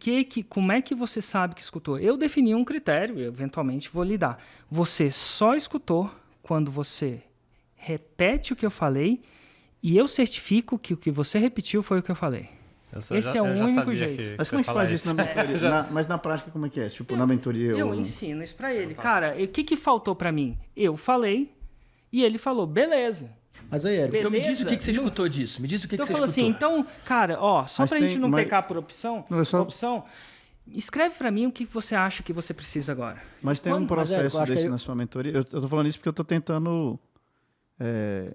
como é que você sabe que escutou. Eu defini um critério, e eventualmente vou lhe dar. Você só escutou quando você repete o que eu falei e eu certifico que o que você repetiu foi o que eu falei. Esse é o único jeito. Mas como é que você faz isso na mentoria? Mas na prática, como é que é? Tipo, na mentoria... Eu ensino isso pra ele. Cara, o que faltou pra mim? Eu falei e ele falou, beleza. Mas aí, Érico, Então me diz o que Beleza. você escutou disso. Me diz o que Então você eu falo escutou. assim, então, cara, ó, só Mas pra gente tem- não mas- pecar por opção, Não, é só- escreve pra mim o que você acha que você precisa agora. Mas tem um Mas, Érico, processo eu acho que desse aí- na sua mentoria. Eu tô falando isso porque eu tô tentando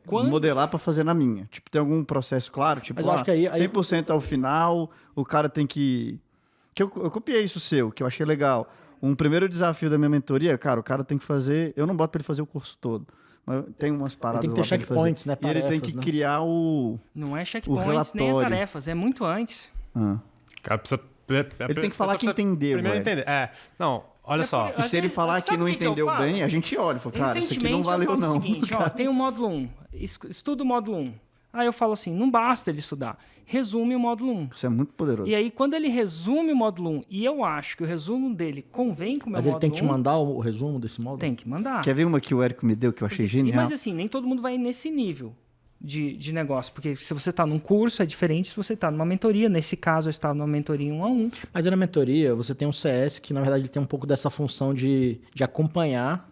Quando- modelar para fazer na minha. Tipo, tem algum processo claro? Tipo, Mas eu acho que aí- 100% ao final, o cara tem que... eu copiei isso seu, que eu achei legal. Um primeiro desafio da minha mentoria, cara, o cara tem que fazer... Eu não boto para ele fazer o curso todo. Mas tem umas paradas tem que ter lá pra ele fazer. checkpoints, né, E ele tem tarefas, que né? criar o... Não é checkpoints nem relatório. tarefas, é muito antes. Ah. Cara, precisa... Ele tem que falar que entendeu, Primeiro velho. entender. Não, olha só. E se ele falar que Sabe não o que eu entendeu falo? bem, a gente olha e fala, cara, isso aqui não Recentemente, valeu eu falo não. o seguinte, ó, tem o módulo 1, estuda o módulo 1. Aí eu falo assim, não basta ele estudar, resume o módulo 1. Isso é muito poderoso. E aí, quando ele resume o módulo 1, e eu acho que o resumo dele convém com o meu mas ele módulo tem que te 1, mandar o resumo desse módulo? tem que mandar. Quer ver uma que o Érico me deu que eu achei E, genial? mas assim, nem todo mundo vai nesse nível de negócio. Porque se você está num curso, é diferente se você está numa mentoria. Nesse caso, eu estava numa mentoria 1 a 1. Mas aí na mentoria, você tem um CS que, na verdade, ele tem um pouco dessa função de acompanhar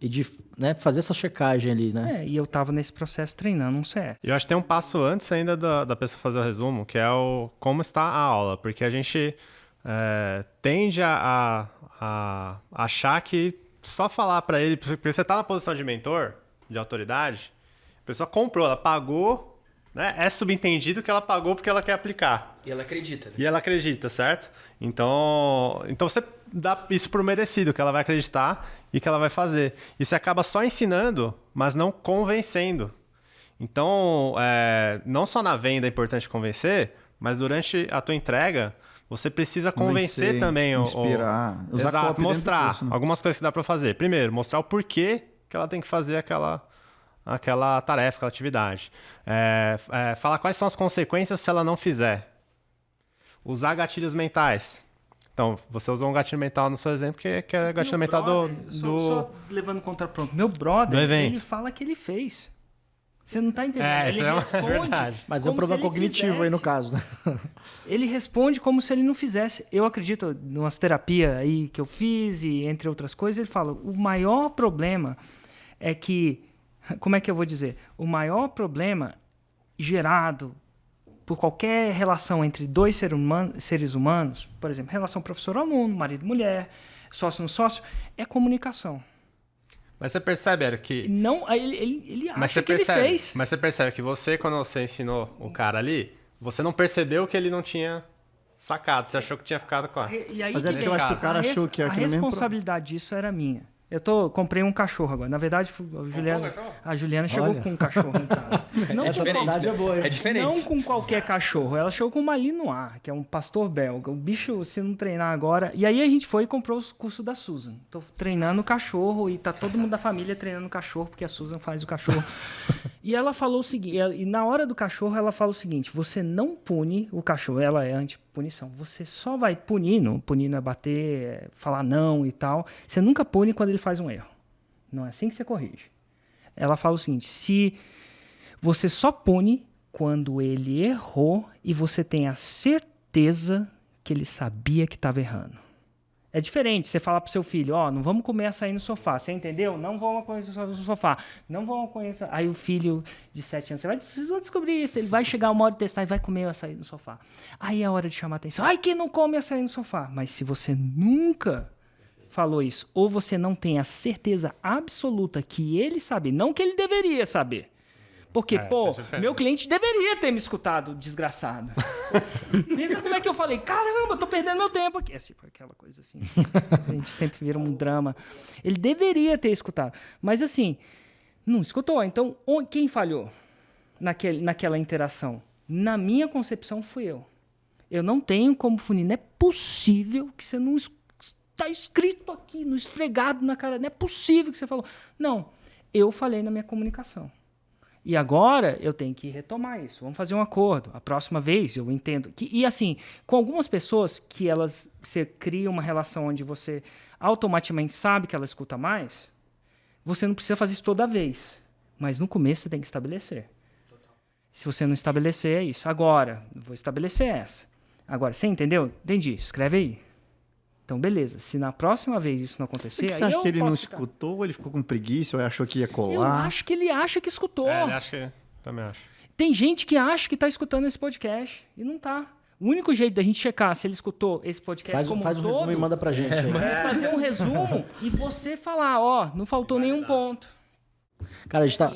e de, né, fazer essa checagem ali, né? E eu estava nesse processo treinando um CS. Eu acho que tem um passo antes ainda da pessoa fazer o resumo, que é o como está a aula. Porque a gente tende a achar que só falar para ele... Porque você está na posição de mentor, de autoridade, a pessoa comprou, ela pagou, né? É subentendido que ela pagou porque ela quer aplicar. E ela acredita, né? E ela acredita, certo? Então você dá isso por merecido, que ela vai acreditar e que ela vai fazer. E você acaba só ensinando, mas não convencendo. Então, não só na venda é importante convencer, mas durante a tua entrega, você precisa convencer também. Inspirar. Usar Exato, copy dentro do mostrar curso, né? algumas coisas que dá para fazer. Primeiro, mostrar o porquê que ela tem que fazer aquela tarefa, aquela atividade. Falar quais são as consequências se ela não fizer. Usar gatilhos mentais. Então, você usou um gatilho mental no seu exemplo, que é gatilho mental Só levando contraponto. Meu brother, do evento. ele fala que ele fez. Você não está entendendo. Ele isso é responde verdade. Mas é um como se problema ele cognitivo aí no fizesse. caso, né? Ele responde como se ele não fizesse. Eu acredito, em umas terapias aí que eu fiz, e entre outras coisas, ele fala, o maior problema é que, como é que eu vou dizer? O maior problema gerado por qualquer relação entre dois seres humanos, por exemplo, relação professor-aluno, marido-mulher, sócio-no-sócio, é comunicação. Mas você percebe, Eric, que... Não, ele acha Mas você que ele fez. Mas você percebe que você, quando você ensinou o cara ali, você não percebeu que ele não tinha sacado. Você achou que tinha ficado com a... E aí Mas é que porque eu acho que o cara achou que a aquilo mesmo... responsabilidade disso era minha. Comprei um cachorro agora. Na verdade, a Juliana chegou Olha. com um cachorro em casa. Não Essa com verdade é boa, hein? É diferente. Não com qualquer cachorro. Ela chegou com um Malinois, que é um pastor belga. O bicho, se não treinar agora... E aí a gente foi e comprou o curso da Susan. Tô treinando o cachorro e tá todo mundo da família treinando o cachorro, porque a Susan faz o cachorro. E ela falou o seguinte... E na hora do cachorro, ela fala o seguinte: você não pune o cachorro. Ela é antipunição. Você só vai punindo é bater, falar não e tal. Você nunca pune quando ele faz um erro. Não é assim que você corrige. Ela fala o seguinte: se você só pune quando ele errou e você tem a certeza que ele sabia que estava errando. É diferente você falar pro seu filho: ó, não vamos comer açaí no sofá, você entendeu? Não vamos comer açaí no sofá, não vamos comer açaí. Aí o filho de 7 anos, vocês vão descobrir isso, ele vai chegar uma hora de testar e vai comer o açaí no sofá. Aí é a hora de chamar a atenção: ai, quem não come açaí no sofá? Mas se você nunca falou isso, ou você não tem a certeza absoluta que ele sabe, não que ele deveria saber. Porque, meu cliente deveria ter me escutado, desgraçado. Pensa como é que eu falei: caramba, eu tô perdendo meu tempo aqui. Assim, aquela coisa assim. A gente sempre vira um drama. Ele deveria ter escutado. Mas assim, não escutou. Então, quem falhou naquela interação? Na minha concepção, fui eu. Eu não tenho como punir. Não é possível que você não está escrito aqui, no esfregado na cara. Não é possível que você falou. Não, eu falhei na minha comunicação. E agora eu tenho que retomar isso. Vamos fazer um acordo. A próxima vez eu entendo. E assim, com algumas pessoas que você cria uma relação onde você automaticamente sabe que ela escuta mais, você não precisa fazer isso toda vez. Mas no começo você tem que estabelecer. Se você não estabelecer, é isso. Agora, vou estabelecer essa. Agora, você entendeu? Entendi. Escreve aí. Então, beleza. Se na próxima vez isso não acontecer... Você acha que ele não escutou, ou ele ficou com preguiça, ou achou que ia colar? Eu acho que ele acha que escutou. ele acha que... Também acho. Tem gente que acha que está escutando esse podcast e não está. O único jeito da gente checar se ele escutou esse podcast Faz um resumo e manda pra gente. É fazer um resumo e você falar: ó, não faltou nenhum ponto. Cara, a gente tá...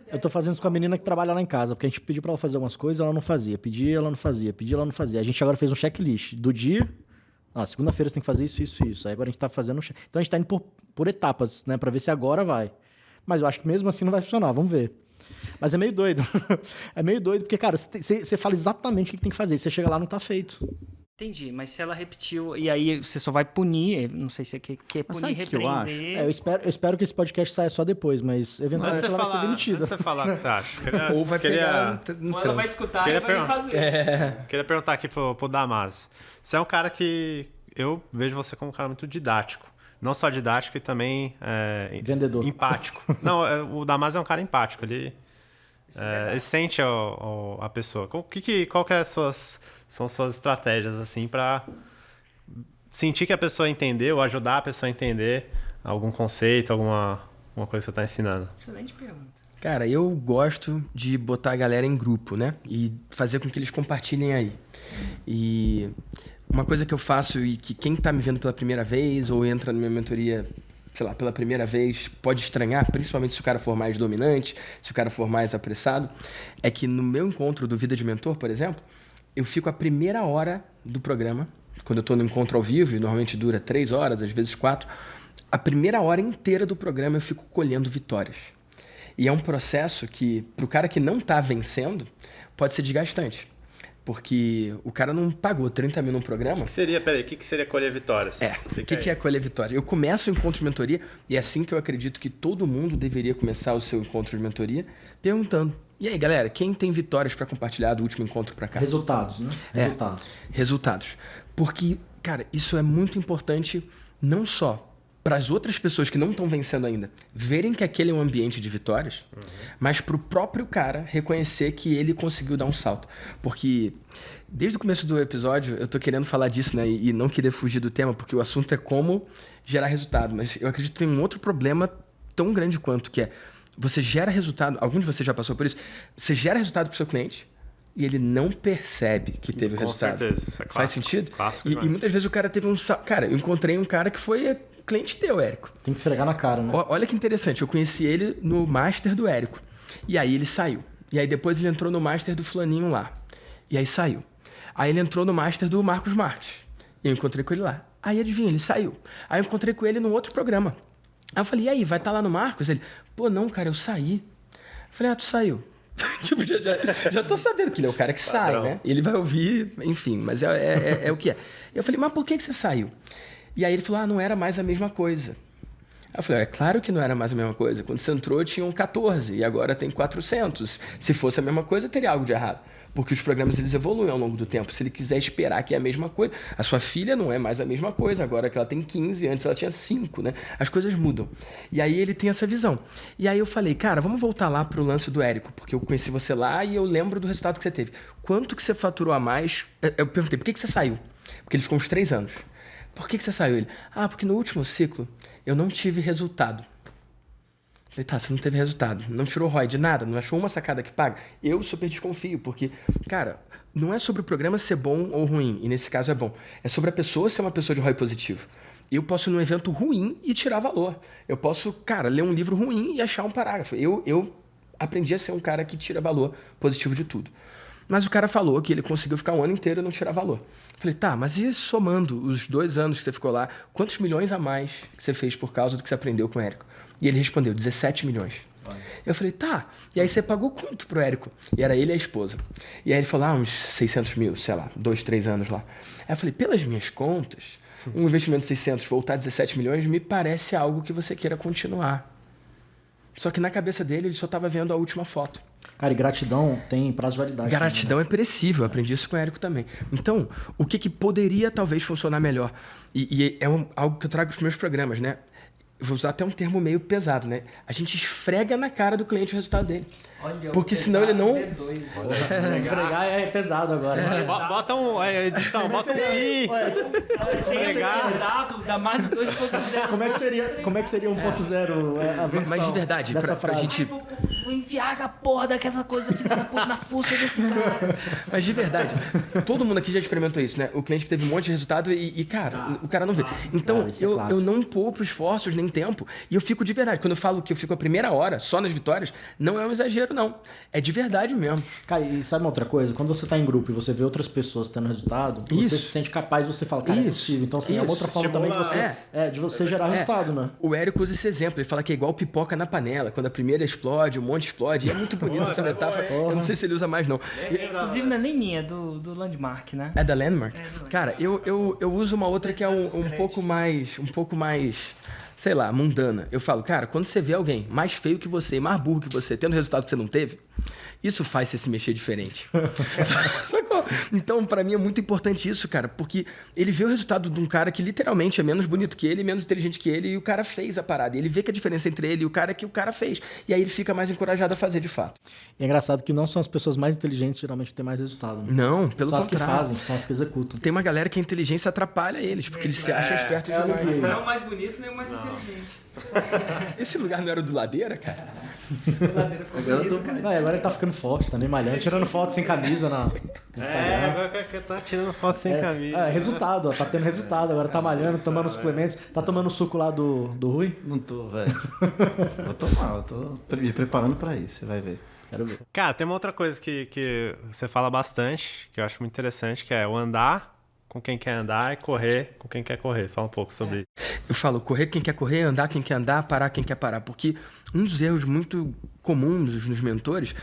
Eu tô fazendo isso com a menina que trabalha lá em casa, porque a gente pediu pra ela fazer algumas coisas, ela não fazia. Pedia, ela não fazia. Pedia, ela não fazia. A gente agora fez um checklist do dia... segunda-feira você tem que fazer isso, isso, isso. Aí agora a gente tá fazendo... Então a gente tá indo por etapas, né? Pra ver se agora vai. Mas eu acho que mesmo assim não vai funcionar, vamos ver. Mas é meio doido. É meio doido, porque, cara, você fala exatamente o que tem que fazer. Você chega lá, não tá feito. Entendi, mas se ela repetiu, e aí você só vai punir, não sei se você quer punir, repreender... Eu espero que esse podcast saia só depois, mas eventualmente ela vai ser demitida. Antes de você falar o que você acha. Ou vai pegar um Quando ela vai escutar, ela vai fazer. Queria perguntar aqui pro Damasio. Você é um cara que... Eu vejo você como um cara muito didático. Não só didático, e também... vendedor. Empático. Não, o Damasio é um cara empático. Ele sente a pessoa. Qual que são suas estratégias, assim, para sentir que a pessoa entendeu, ajudar a pessoa a entender algum conceito, alguma coisa que você está ensinando? Excelente pergunta. Cara, eu gosto de botar a galera em grupo, né? E fazer com que eles compartilhem aí. E uma coisa que eu faço e que quem tá me vendo pela primeira vez ou entra na minha mentoria, sei lá, pela primeira vez, pode estranhar, principalmente se o cara for mais dominante, se o cara for mais apressado, é que no meu encontro do Vida de Mentor, por exemplo, eu fico a primeira hora do programa, quando eu tô no encontro ao vivo, e normalmente dura 3 horas, às vezes 4, a primeira hora inteira do programa eu fico colhendo vitórias. E é um processo que, pro cara que não tá vencendo, pode ser desgastante. Porque o cara não pagou 30 mil num programa. O que seria colher vitórias? O que é colher vitória? Eu começo o encontro de mentoria, e é assim que eu acredito que todo mundo deveria começar o seu encontro de mentoria, perguntando: e aí, galera, quem tem vitórias para compartilhar do último encontro para cá? Resultados, né? Resultados. Porque, cara, isso é muito importante não só para as outras pessoas que não estão vencendo ainda verem que aquele é um ambiente de vitórias, mas para o próprio cara reconhecer que ele conseguiu dar um salto. Porque desde o começo do episódio eu tô querendo falar disso, né? E não querer fugir do tema, porque o assunto é como gerar resultado. Mas eu acredito que tem um outro problema tão grande quanto, que é: você gera resultado, algum de vocês já passou por isso, você gera resultado para o seu cliente e ele não percebe que teve o resultado. Com certeza, isso é clássico. Faz sentido? Clássico e muitas vezes o cara teve um... Cara, eu encontrei um cara que foi cliente teu, Érico. Tem que esfregar na cara, né? Olha que interessante, eu conheci ele no Master do Érico. E aí ele saiu. E aí depois ele entrou no Master do fulaninho lá. E aí saiu. Aí ele entrou no Master do Marcos Marques. E eu encontrei com ele lá. Aí adivinha, ele saiu. Aí eu encontrei com ele num outro programa. Aí eu falei, e aí, vai estar lá no Marcos? Ele, pô, não, cara, eu saí. Eu falei, tu saiu. Tipo, já tô sabendo que ele é o cara que sai, né? Ele vai ouvir, enfim, mas é o que é. Eu falei, mas por que você saiu? E aí ele falou, não era mais a mesma coisa. Eu falei, é claro que não era mais a mesma coisa. Quando você entrou, tinham 14 e agora tem 400. Se fosse a mesma coisa, teria algo de errado. Porque os programas eles evoluem ao longo do tempo. Se ele quiser esperar que é a mesma coisa... A sua filha não é mais a mesma coisa, agora que ela tem 15, antes ela tinha 5, né? As coisas mudam. E aí ele tem essa visão. E aí eu falei, cara, vamos voltar lá pro lance do Érico, porque eu conheci você lá e eu lembro do resultado que você teve. Quanto que você faturou a mais? Eu perguntei, por que você saiu? Porque ele ficou uns 3 anos. Por que você saiu? Ele, porque no último ciclo eu não tive resultado. Falei, tá, você não teve resultado, não tirou ROI de nada, não achou uma sacada que paga? Eu super desconfio, porque, cara, não é sobre o programa ser bom ou ruim, e nesse caso é bom. É sobre a pessoa ser uma pessoa de ROI positivo. Eu posso ir num evento ruim e tirar valor. Eu posso, cara, ler um livro ruim e achar um parágrafo. Eu aprendi a ser um cara que tira valor positivo de tudo. Mas o cara falou que ele conseguiu ficar um ano inteiro e não tirar valor. Falei, tá, mas e somando os 2 anos que você ficou lá, quantos milhões a mais que você fez por causa do que você aprendeu com o Érico? E ele respondeu, 17 milhões. Eu falei, tá. E aí você pagou quanto pro Érico? E era ele e a esposa. E aí ele falou, uns 600 mil, sei lá, 2, 3 anos lá. Aí eu falei, pelas minhas contas, um investimento de 600 voltar a 17 milhões me parece algo que você queira continuar. Só que na cabeça dele, ele só estava vendo a última foto. Cara, e gratidão tem prazo de validade. Gratidão também, é perecível, eu aprendi isso com o Érico também. Então, o que poderia talvez funcionar melhor? E é algo que eu trago para os meus programas, né? Eu vou usar até um termo meio pesado, né? A gente esfrega na cara do cliente o resultado dele. Olha, porque senão ele não... Esfregar é pesado agora. Bota um... edição, bota um pi. Esfregar. Dá mais de 2.0. Como é que seria 1.0 a versão Mas de verdade, dessa pra frase? gente... Vou enfiar a porra daquela coisa filha da puta na fuça desse cara. Mas de verdade, todo mundo aqui já experimentou isso, né? O cliente que teve um monte de resultado e cara, o cara não vê. Então, Cara, isso é eu clássico. não poupo esforços nem tempo. E eu fico de verdade. Quando eu falo que eu fico a primeira hora só nas vitórias, não é um exagero, não. É de verdade mesmo. Cara, e sabe uma outra coisa? Quando você tá em grupo e você vê outras pessoas tendo resultado, Isso. você se sente capaz, você fala, cara, é Isso. possível. Então, assim, é uma Isso. outra forma também de você gerar resultado, né? O Érico usa esse exemplo. Ele fala que é igual pipoca na panela. Quando a primeira explode, o monte explode. E é muito bonita essa metáfora. Eu não sei se ele usa mais, não. Inclusive não é nem minha, é do Landmark, né? É da Landmark? Cara, eu uso uma outra que é um pouco mais, sei lá, mundana. Eu falo, cara, quando você vê alguém mais feio que você e mais burro que você, tendo resultado que você não teve, isso faz você se mexer diferente. Sacou? Então, pra mim é muito importante isso, cara, porque ele vê o resultado de um cara que literalmente é menos bonito que ele, menos inteligente que ele, e o cara fez a parada. E ele vê que a diferença entre ele e o cara é que o cara fez. E aí ele fica mais encorajado a fazer de fato. E é engraçado que não são as pessoas mais inteligentes geralmente que têm mais resultado. Né? Não, pelo São as que contrário. fazem, são as que executam. Tem uma galera que a inteligência atrapalha eles, porque eles se acham espertos demais. Não é o mais bonito nem o mais inteligente. Esse lugar não era o do Ladeira, cara? Não, e agora ele tá ficando forte, tá nem malhando, tirando foto sem camisa no Instagram. Agora que tá tirando foto sem camisa. Resultado, ó, tá tendo resultado. Agora tá malhando, tomando suplementos. Tá tomando o suco lá do Rui? Não tô, velho. Vou tomar, eu tô me preparando pra isso, você vai ver. Quero ver. Cara, tem uma outra coisa que você fala bastante, que eu acho muito interessante, que é o andar com quem quer andar e correr com quem quer correr. Fala um pouco sobre isso. Eu falo, correr quem quer correr, andar quem quer andar, parar quem quer parar. Porque um dos erros muito comuns nos mentores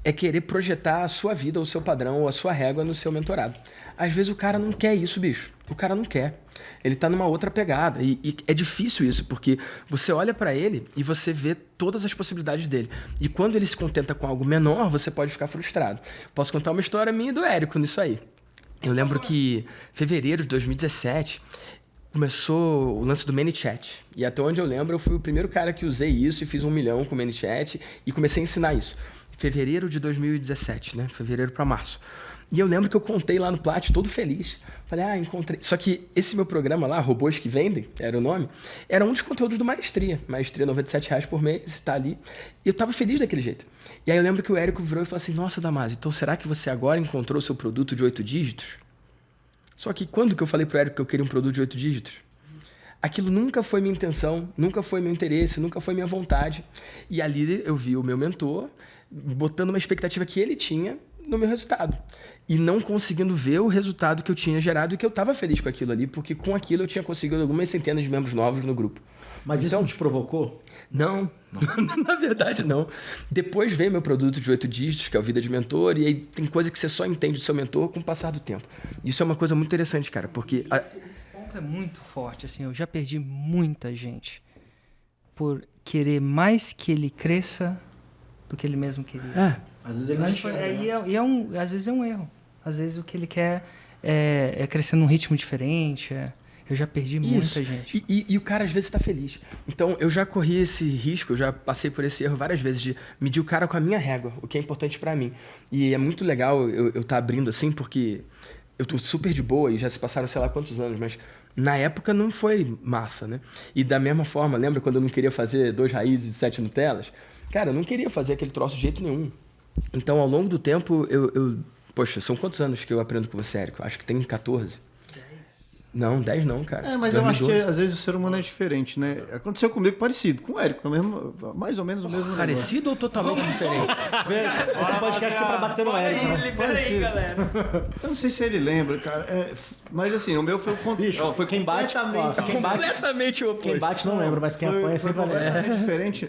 é querer projetar a sua vida, o seu padrão, ou a sua régua no seu mentorado. Às vezes o cara não quer isso, bicho. O cara não quer. Ele tá numa outra pegada. E é difícil isso, porque você olha pra ele e você vê todas as possibilidades dele. E quando ele se contenta com algo menor, você pode ficar frustrado. Posso contar uma história minha e do Érico nisso aí. Eu lembro que em fevereiro de 2017 começou o lance do ManyChat. E até onde eu lembro, eu fui o primeiro cara que usei isso e fiz 1 milhão com o ManyChat e comecei a ensinar isso. Fevereiro de 2017, né? Fevereiro para março. E eu lembro que eu contei lá no Plat, todo feliz. Falei, encontrei. Só que esse meu programa lá, Robôs que Vendem, era o nome, era um dos conteúdos do Maestria. Maestria, R$97 por mês, tá ali. E eu tava feliz daquele jeito. E aí eu lembro que o Érico virou e falou assim, nossa, Damasio, então será que você agora encontrou o seu produto de 8 dígitos? Só que quando que eu falei pro Érico que eu queria um produto de 8 dígitos? Aquilo nunca foi minha intenção, nunca foi meu interesse, nunca foi minha vontade. E ali eu vi o meu mentor botando uma expectativa que ele tinha no meu resultado. E não conseguindo ver o resultado que eu tinha gerado e que eu estava feliz com aquilo ali, porque com aquilo eu tinha conseguido algumas centenas de membros novos no grupo. Mas isso não te provocou? Não. Na verdade não. Depois veio meu produto de 8 dígitos, que é o Vida de Mentor, e aí tem coisa que você só entende do seu mentor com o passar do tempo. Isso é uma coisa muito interessante, cara, porque... Esse ponto é muito forte, assim, eu já perdi muita gente por querer mais que ele cresça do que ele mesmo queria. Às vezes ele não enxerga, né? Às vezes é um erro. Às vezes o que ele quer é crescer num ritmo diferente. Eu já perdi muita gente. E o cara às vezes está feliz. Então eu já corri esse risco, eu já passei por esse erro várias vezes de medir o cara com a minha régua, o que é importante para mim. E é muito legal eu estar abrindo assim, porque eu tô super de boa e já se passaram sei lá quantos anos, mas na época não foi massa, né? E da mesma forma, lembra quando eu não queria fazer 2 raízes e 7 Nutellas? Cara, eu não queria fazer aquele troço de jeito nenhum. Então, ao longo do tempo, Poxa, são quantos anos que eu aprendo com você, Érico? Acho que tem 14. 10? Não, 10 não, cara. Mas 2012. eu acho que às vezes o ser humano é diferente, né? Aconteceu comigo parecido, com o Érico, mais ou menos o mesmo Parecido ou totalmente diferente? Esse podcast é pra bater no Érico, né? Libera aí, galera. Eu não sei se ele lembra, cara. Mas assim, o meu foi o Bicho, foi quem bate, Completamente oposto. Quem bate não lembra, mas quem apanha foi sempre lembra. completamente diferente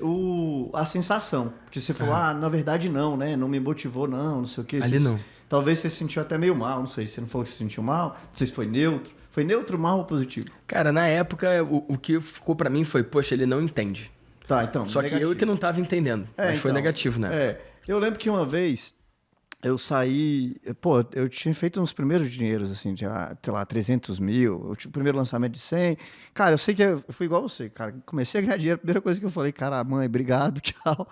a sensação. Porque você falou, na verdade não, né? Não me motivou, não sei o quê. Ali não. Talvez você se sentiu até meio mal, não sei. Você não falou que se sentiu mal, não sei se foi neutro. Foi neutro, mal ou positivo? Cara, na época, o que ficou pra mim foi, poxa, ele não entende. Tá, então. Só negativo. que eu que não tava entendendo. Mas foi então, negativo, né? Eu lembro que uma vez eu saí... eu tinha feito uns primeiros dinheiros, assim, de, sei lá, 300 mil. O primeiro lançamento de 100. Cara, eu sei que eu fui igual você, cara. Comecei a ganhar dinheiro. A primeira coisa que eu falei, cara, mãe, obrigado, tchau.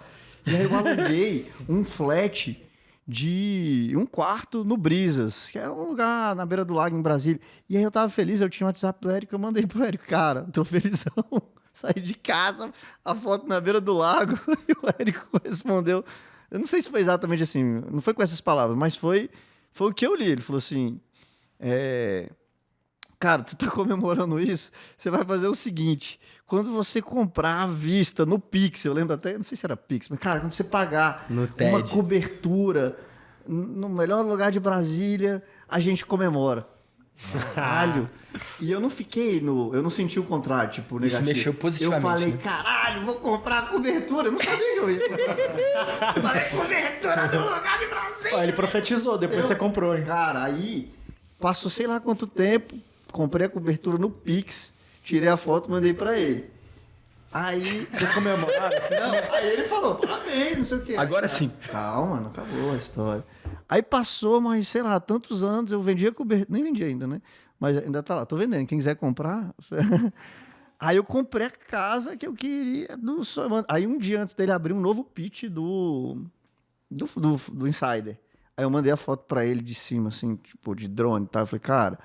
E aí eu aluguei um flat de um quarto no Brisas, que é um lugar na beira do lago em Brasília. E aí eu tava feliz, eu tinha um WhatsApp do Érico, eu mandei pro Érico, cara, tô felizão. Saí de casa, a foto na beira do lago, e o Érico respondeu. Eu não sei se foi exatamente assim, não foi com essas palavras, mas foi o que eu li. Ele falou assim, cara, tu tá comemorando isso? Você vai fazer o seguinte, quando você comprar à vista no Pix, eu lembro até, não sei se era Pix, mas cara, quando você pagar no uma TED. Cobertura no melhor lugar de Brasília, a gente comemora. Caralho. E eu não eu não senti o contrário, tipo, negativo. Isso mexeu positivamente. Eu falei, né? caralho, vou comprar a cobertura. Eu não sabia que eu ia comprar. Eu falei, cobertura no lugar de Brasília. Ó, ele profetizou, depois você comprou, hein? Cara, aí passou sei lá quanto tempo, comprei a cobertura no Pix, tirei a foto e mandei pra ele. Aí... Vocês comemoraram? Não, aí ele falou, parabéns, não sei o quê. Agora sim. Calma, não acabou a história. Aí passou, mas sei lá, tantos anos, eu vendia cobertura, nem vendi ainda, né? Mas ainda tá lá, tô vendendo, quem quiser comprar... Aí eu comprei a casa que eu queria do sonho. Aí um dia antes dele abrir um novo pitch do Insider. Aí eu mandei a foto pra ele de cima, assim, tipo, de drone e tal. Eu falei, cara,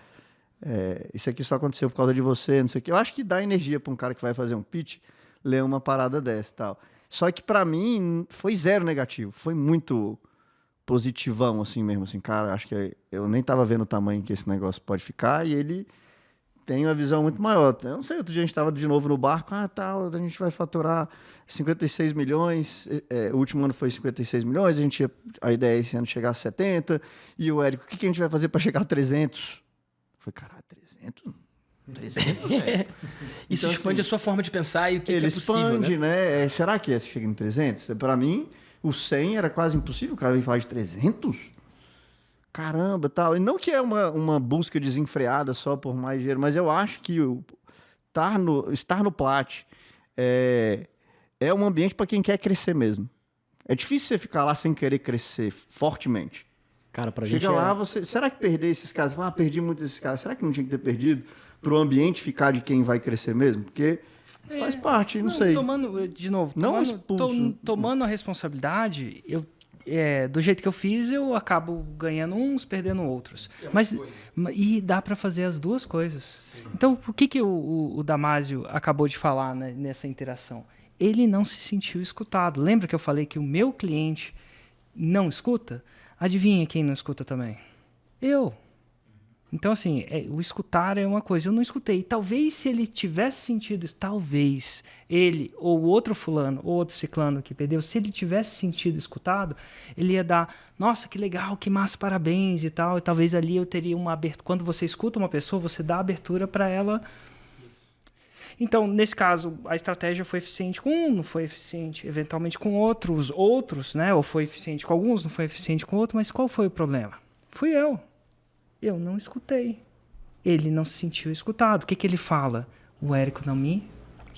isso aqui só aconteceu por causa de você, não sei o quê. Eu acho que dá energia pra um cara que vai fazer um pitch ler uma parada dessa e tal. Só que pra mim foi zero negativo. Foi muito positivão, assim mesmo. Assim, cara, acho que eu nem tava vendo o tamanho que esse negócio pode ficar e ele... tem uma visão muito maior. Eu não sei, outro dia a gente estava de novo no barco, tal, a gente vai faturar 56 milhões, o último ano foi 56 milhões, a ideia é esse ano chegar a 70, e o Érico, o que a gente vai fazer para chegar a 300? Eu falei, caralho, 300? 300, velho? Isso Então, expande assim, a sua forma de pensar e o que ele é possível, expande, né? Será que chega em 300? Para mim, o 100 era quase impossível, o cara vem falar de 300? Caramba, tal. E não que é uma busca desenfreada só por mais dinheiro, mas eu acho que estar no Plat é um ambiente para quem quer crescer mesmo. É difícil você ficar lá sem querer crescer fortemente. Cara, pra gente Chega lá, será que perder esses caras? Fala, perdi muito esses caras. Será que não tinha que ter perdido para o ambiente ficar de quem vai crescer mesmo? Porque faz parte, não sei. Tomando a responsabilidade, do jeito que eu fiz, eu acabo ganhando uns, perdendo outros. E dá para fazer as duas coisas. Sim. Então, o que o Damásio acabou de falar, né, nessa interação? Ele não se sentiu escutado. Lembra que eu falei que o meu cliente não escuta? Adivinha quem não escuta também? Eu. Então, assim, o escutar é uma coisa. Eu não escutei. Talvez se ele tivesse sentido isso, talvez ele, ou outro fulano, ou outro ciclano que perdeu, se ele tivesse sentido escutado, ele ia dar, nossa, que legal, que massa, parabéns e tal. E talvez ali eu teria uma abertura. Quando você escuta uma pessoa, você dá abertura para ela. Então, nesse caso, a estratégia foi eficiente com um, não foi eficiente eventualmente com outros, né? Ou foi eficiente com alguns, não foi eficiente com outros, mas qual foi o problema? Fui eu. Eu não escutei. Ele não se sentiu escutado. O que ele fala? O Érico não me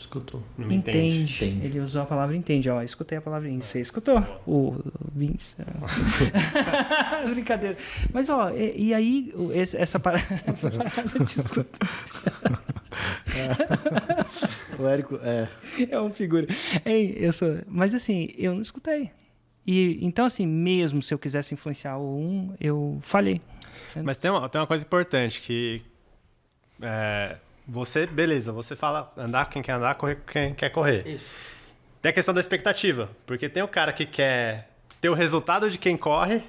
Escutou. Não me entende. Ele usou a palavra entende. Ó, escutei a palavra entende. Você escutou? O Vince. Brincadeira. Mas, ó, e aí, essa parada de escuta. O Érico É uma figura. Mas, assim, eu não escutei. Então, assim, mesmo se eu quisesse influenciar eu falhei. Mas tem uma coisa importante que você fala andar quem quer andar, correr quem quer correr. Isso. Tem a questão da expectativa, porque tem o cara que quer ter o resultado de quem corre,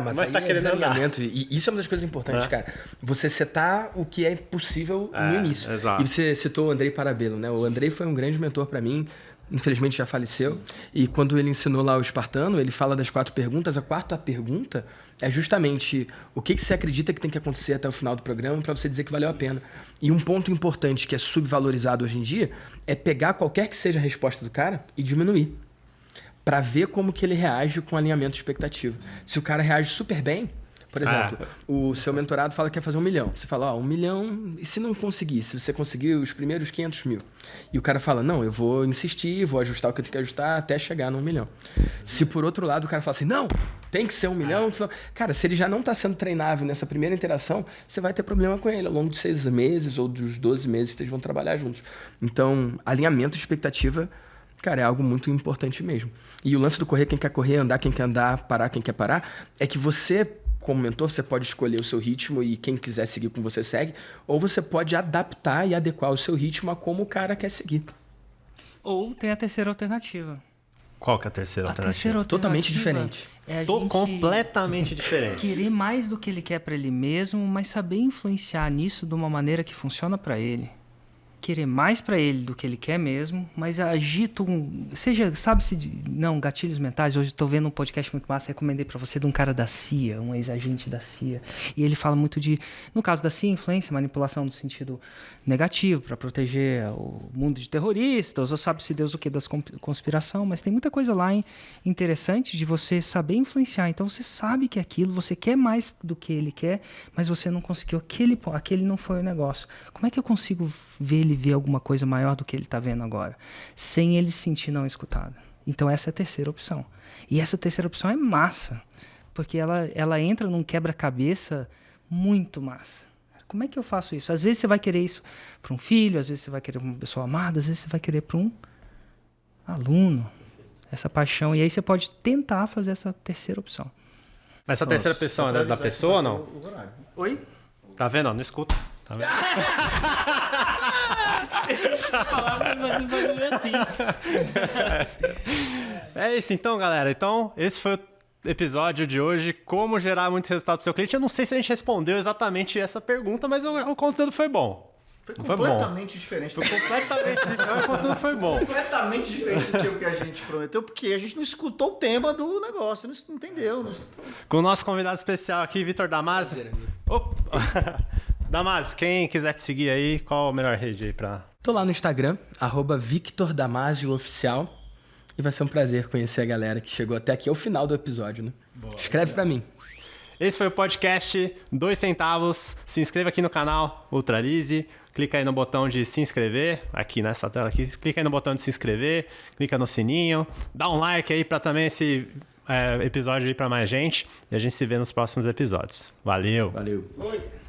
Mas aí tá querendo andar. e isso é uma das coisas importantes, cara. Você setar o que é possível no início. Exato. E você citou o Andrei Parabelo, né? O Andrei foi um grande mentor para mim. Infelizmente já faleceu. E quando ele ensinou lá o espartano, ele fala das 4 perguntas. A quarta pergunta é justamente o que você acredita que tem que acontecer até o final do programa para você dizer que valeu a pena. E um ponto importante que é subvalorizado hoje em dia é pegar qualquer que seja a resposta do cara e diminuir. Para ver como que ele reage com alinhamento de expectativa. Se o cara reage super bem, por exemplo, o seu mentorado fala que quer fazer 1 milhão. Você fala, 1 milhão, e se não conseguir? Se você conseguir os primeiros 500 mil? E o cara fala, não, eu vou insistir, vou ajustar o que eu tenho que ajustar até chegar no 1 milhão. Se por outro lado o cara fala assim, não, tem que ser 1 milhão. Senão... Cara, se ele já não está sendo treinável nessa primeira interação, você vai ter problema com ele ao longo dos 6 meses ou dos 12 meses que vocês vão trabalhar juntos. Então, alinhamento de expectativa... Cara, é algo muito importante mesmo. E o lance do correr quem quer correr, andar quem quer andar, parar quem quer parar, é que você, como mentor, você pode escolher o seu ritmo e quem quiser seguir com você segue, ou você pode adaptar e adequar o seu ritmo a como o cara quer seguir. Ou tem a terceira alternativa. Qual que é a terceira alternativa? Totalmente diferente. É Completamente diferente. Querer mais do que ele quer para ele mesmo, mas saber influenciar nisso de uma maneira que funciona para ele. Querer mais para ele do que ele quer mesmo, mas agito gatilhos mentais. Hoje estou vendo um podcast muito massa, recomendei para você, de um cara da CIA, um ex-agente da CIA, e ele fala muito no caso da CIA, influência, manipulação no sentido negativo, para proteger o mundo de terroristas, ou sabe-se Deus o que das conspiração, mas tem muita coisa lá interessante de você saber influenciar. Então você sabe que aquilo, você quer mais do que ele quer, mas você não conseguiu, aquele não foi o negócio. Como é que eu consigo ver ele ver alguma coisa maior do que ele está vendo agora, sem ele se sentir não escutado? Então essa é a terceira opção. E essa terceira opção é massa, porque ela entra num quebra-cabeça muito massa. Como é que eu faço isso? Às vezes você vai querer isso para um filho, às vezes você vai querer para uma pessoa amada, às vezes você vai querer para um aluno. Essa paixão. E aí você pode tentar fazer essa terceira opção. Mas essa terceira opção é da pessoa ou não? Oi? Tá vendo? Não escuta. Tá vendo? É isso então, galera. Então, esse foi o episódio de hoje. Como gerar muito resultado pro seu cliente. Eu não sei se a gente respondeu exatamente essa pergunta, mas o conteúdo foi bom. Foi completamente diferente. Foi completamente diferente, o conteúdo foi bom. Completamente diferente do que a gente prometeu, porque a gente não escutou o tema do negócio, não entendeu. Não escutou. Com o nosso convidado especial aqui, Vitor Damasio. Damasio, quem quiser te seguir aí, qual a melhor rede aí pra... Tô lá no Instagram, @VictorDamasioOficial. E vai ser um prazer conhecer a galera que chegou até aqui ao final do episódio, né? Boa, escreve pra mim. Esse foi o podcast 2 centavos. Se inscreva aqui no canal Ultralize. Clica aí no botão de se inscrever, aqui nessa tela aqui. Clica aí no botão de se inscrever, clica no sininho. Dá um like aí pra também esse episódio aí pra mais gente. E a gente se vê nos próximos episódios. Valeu! Valeu! Oi.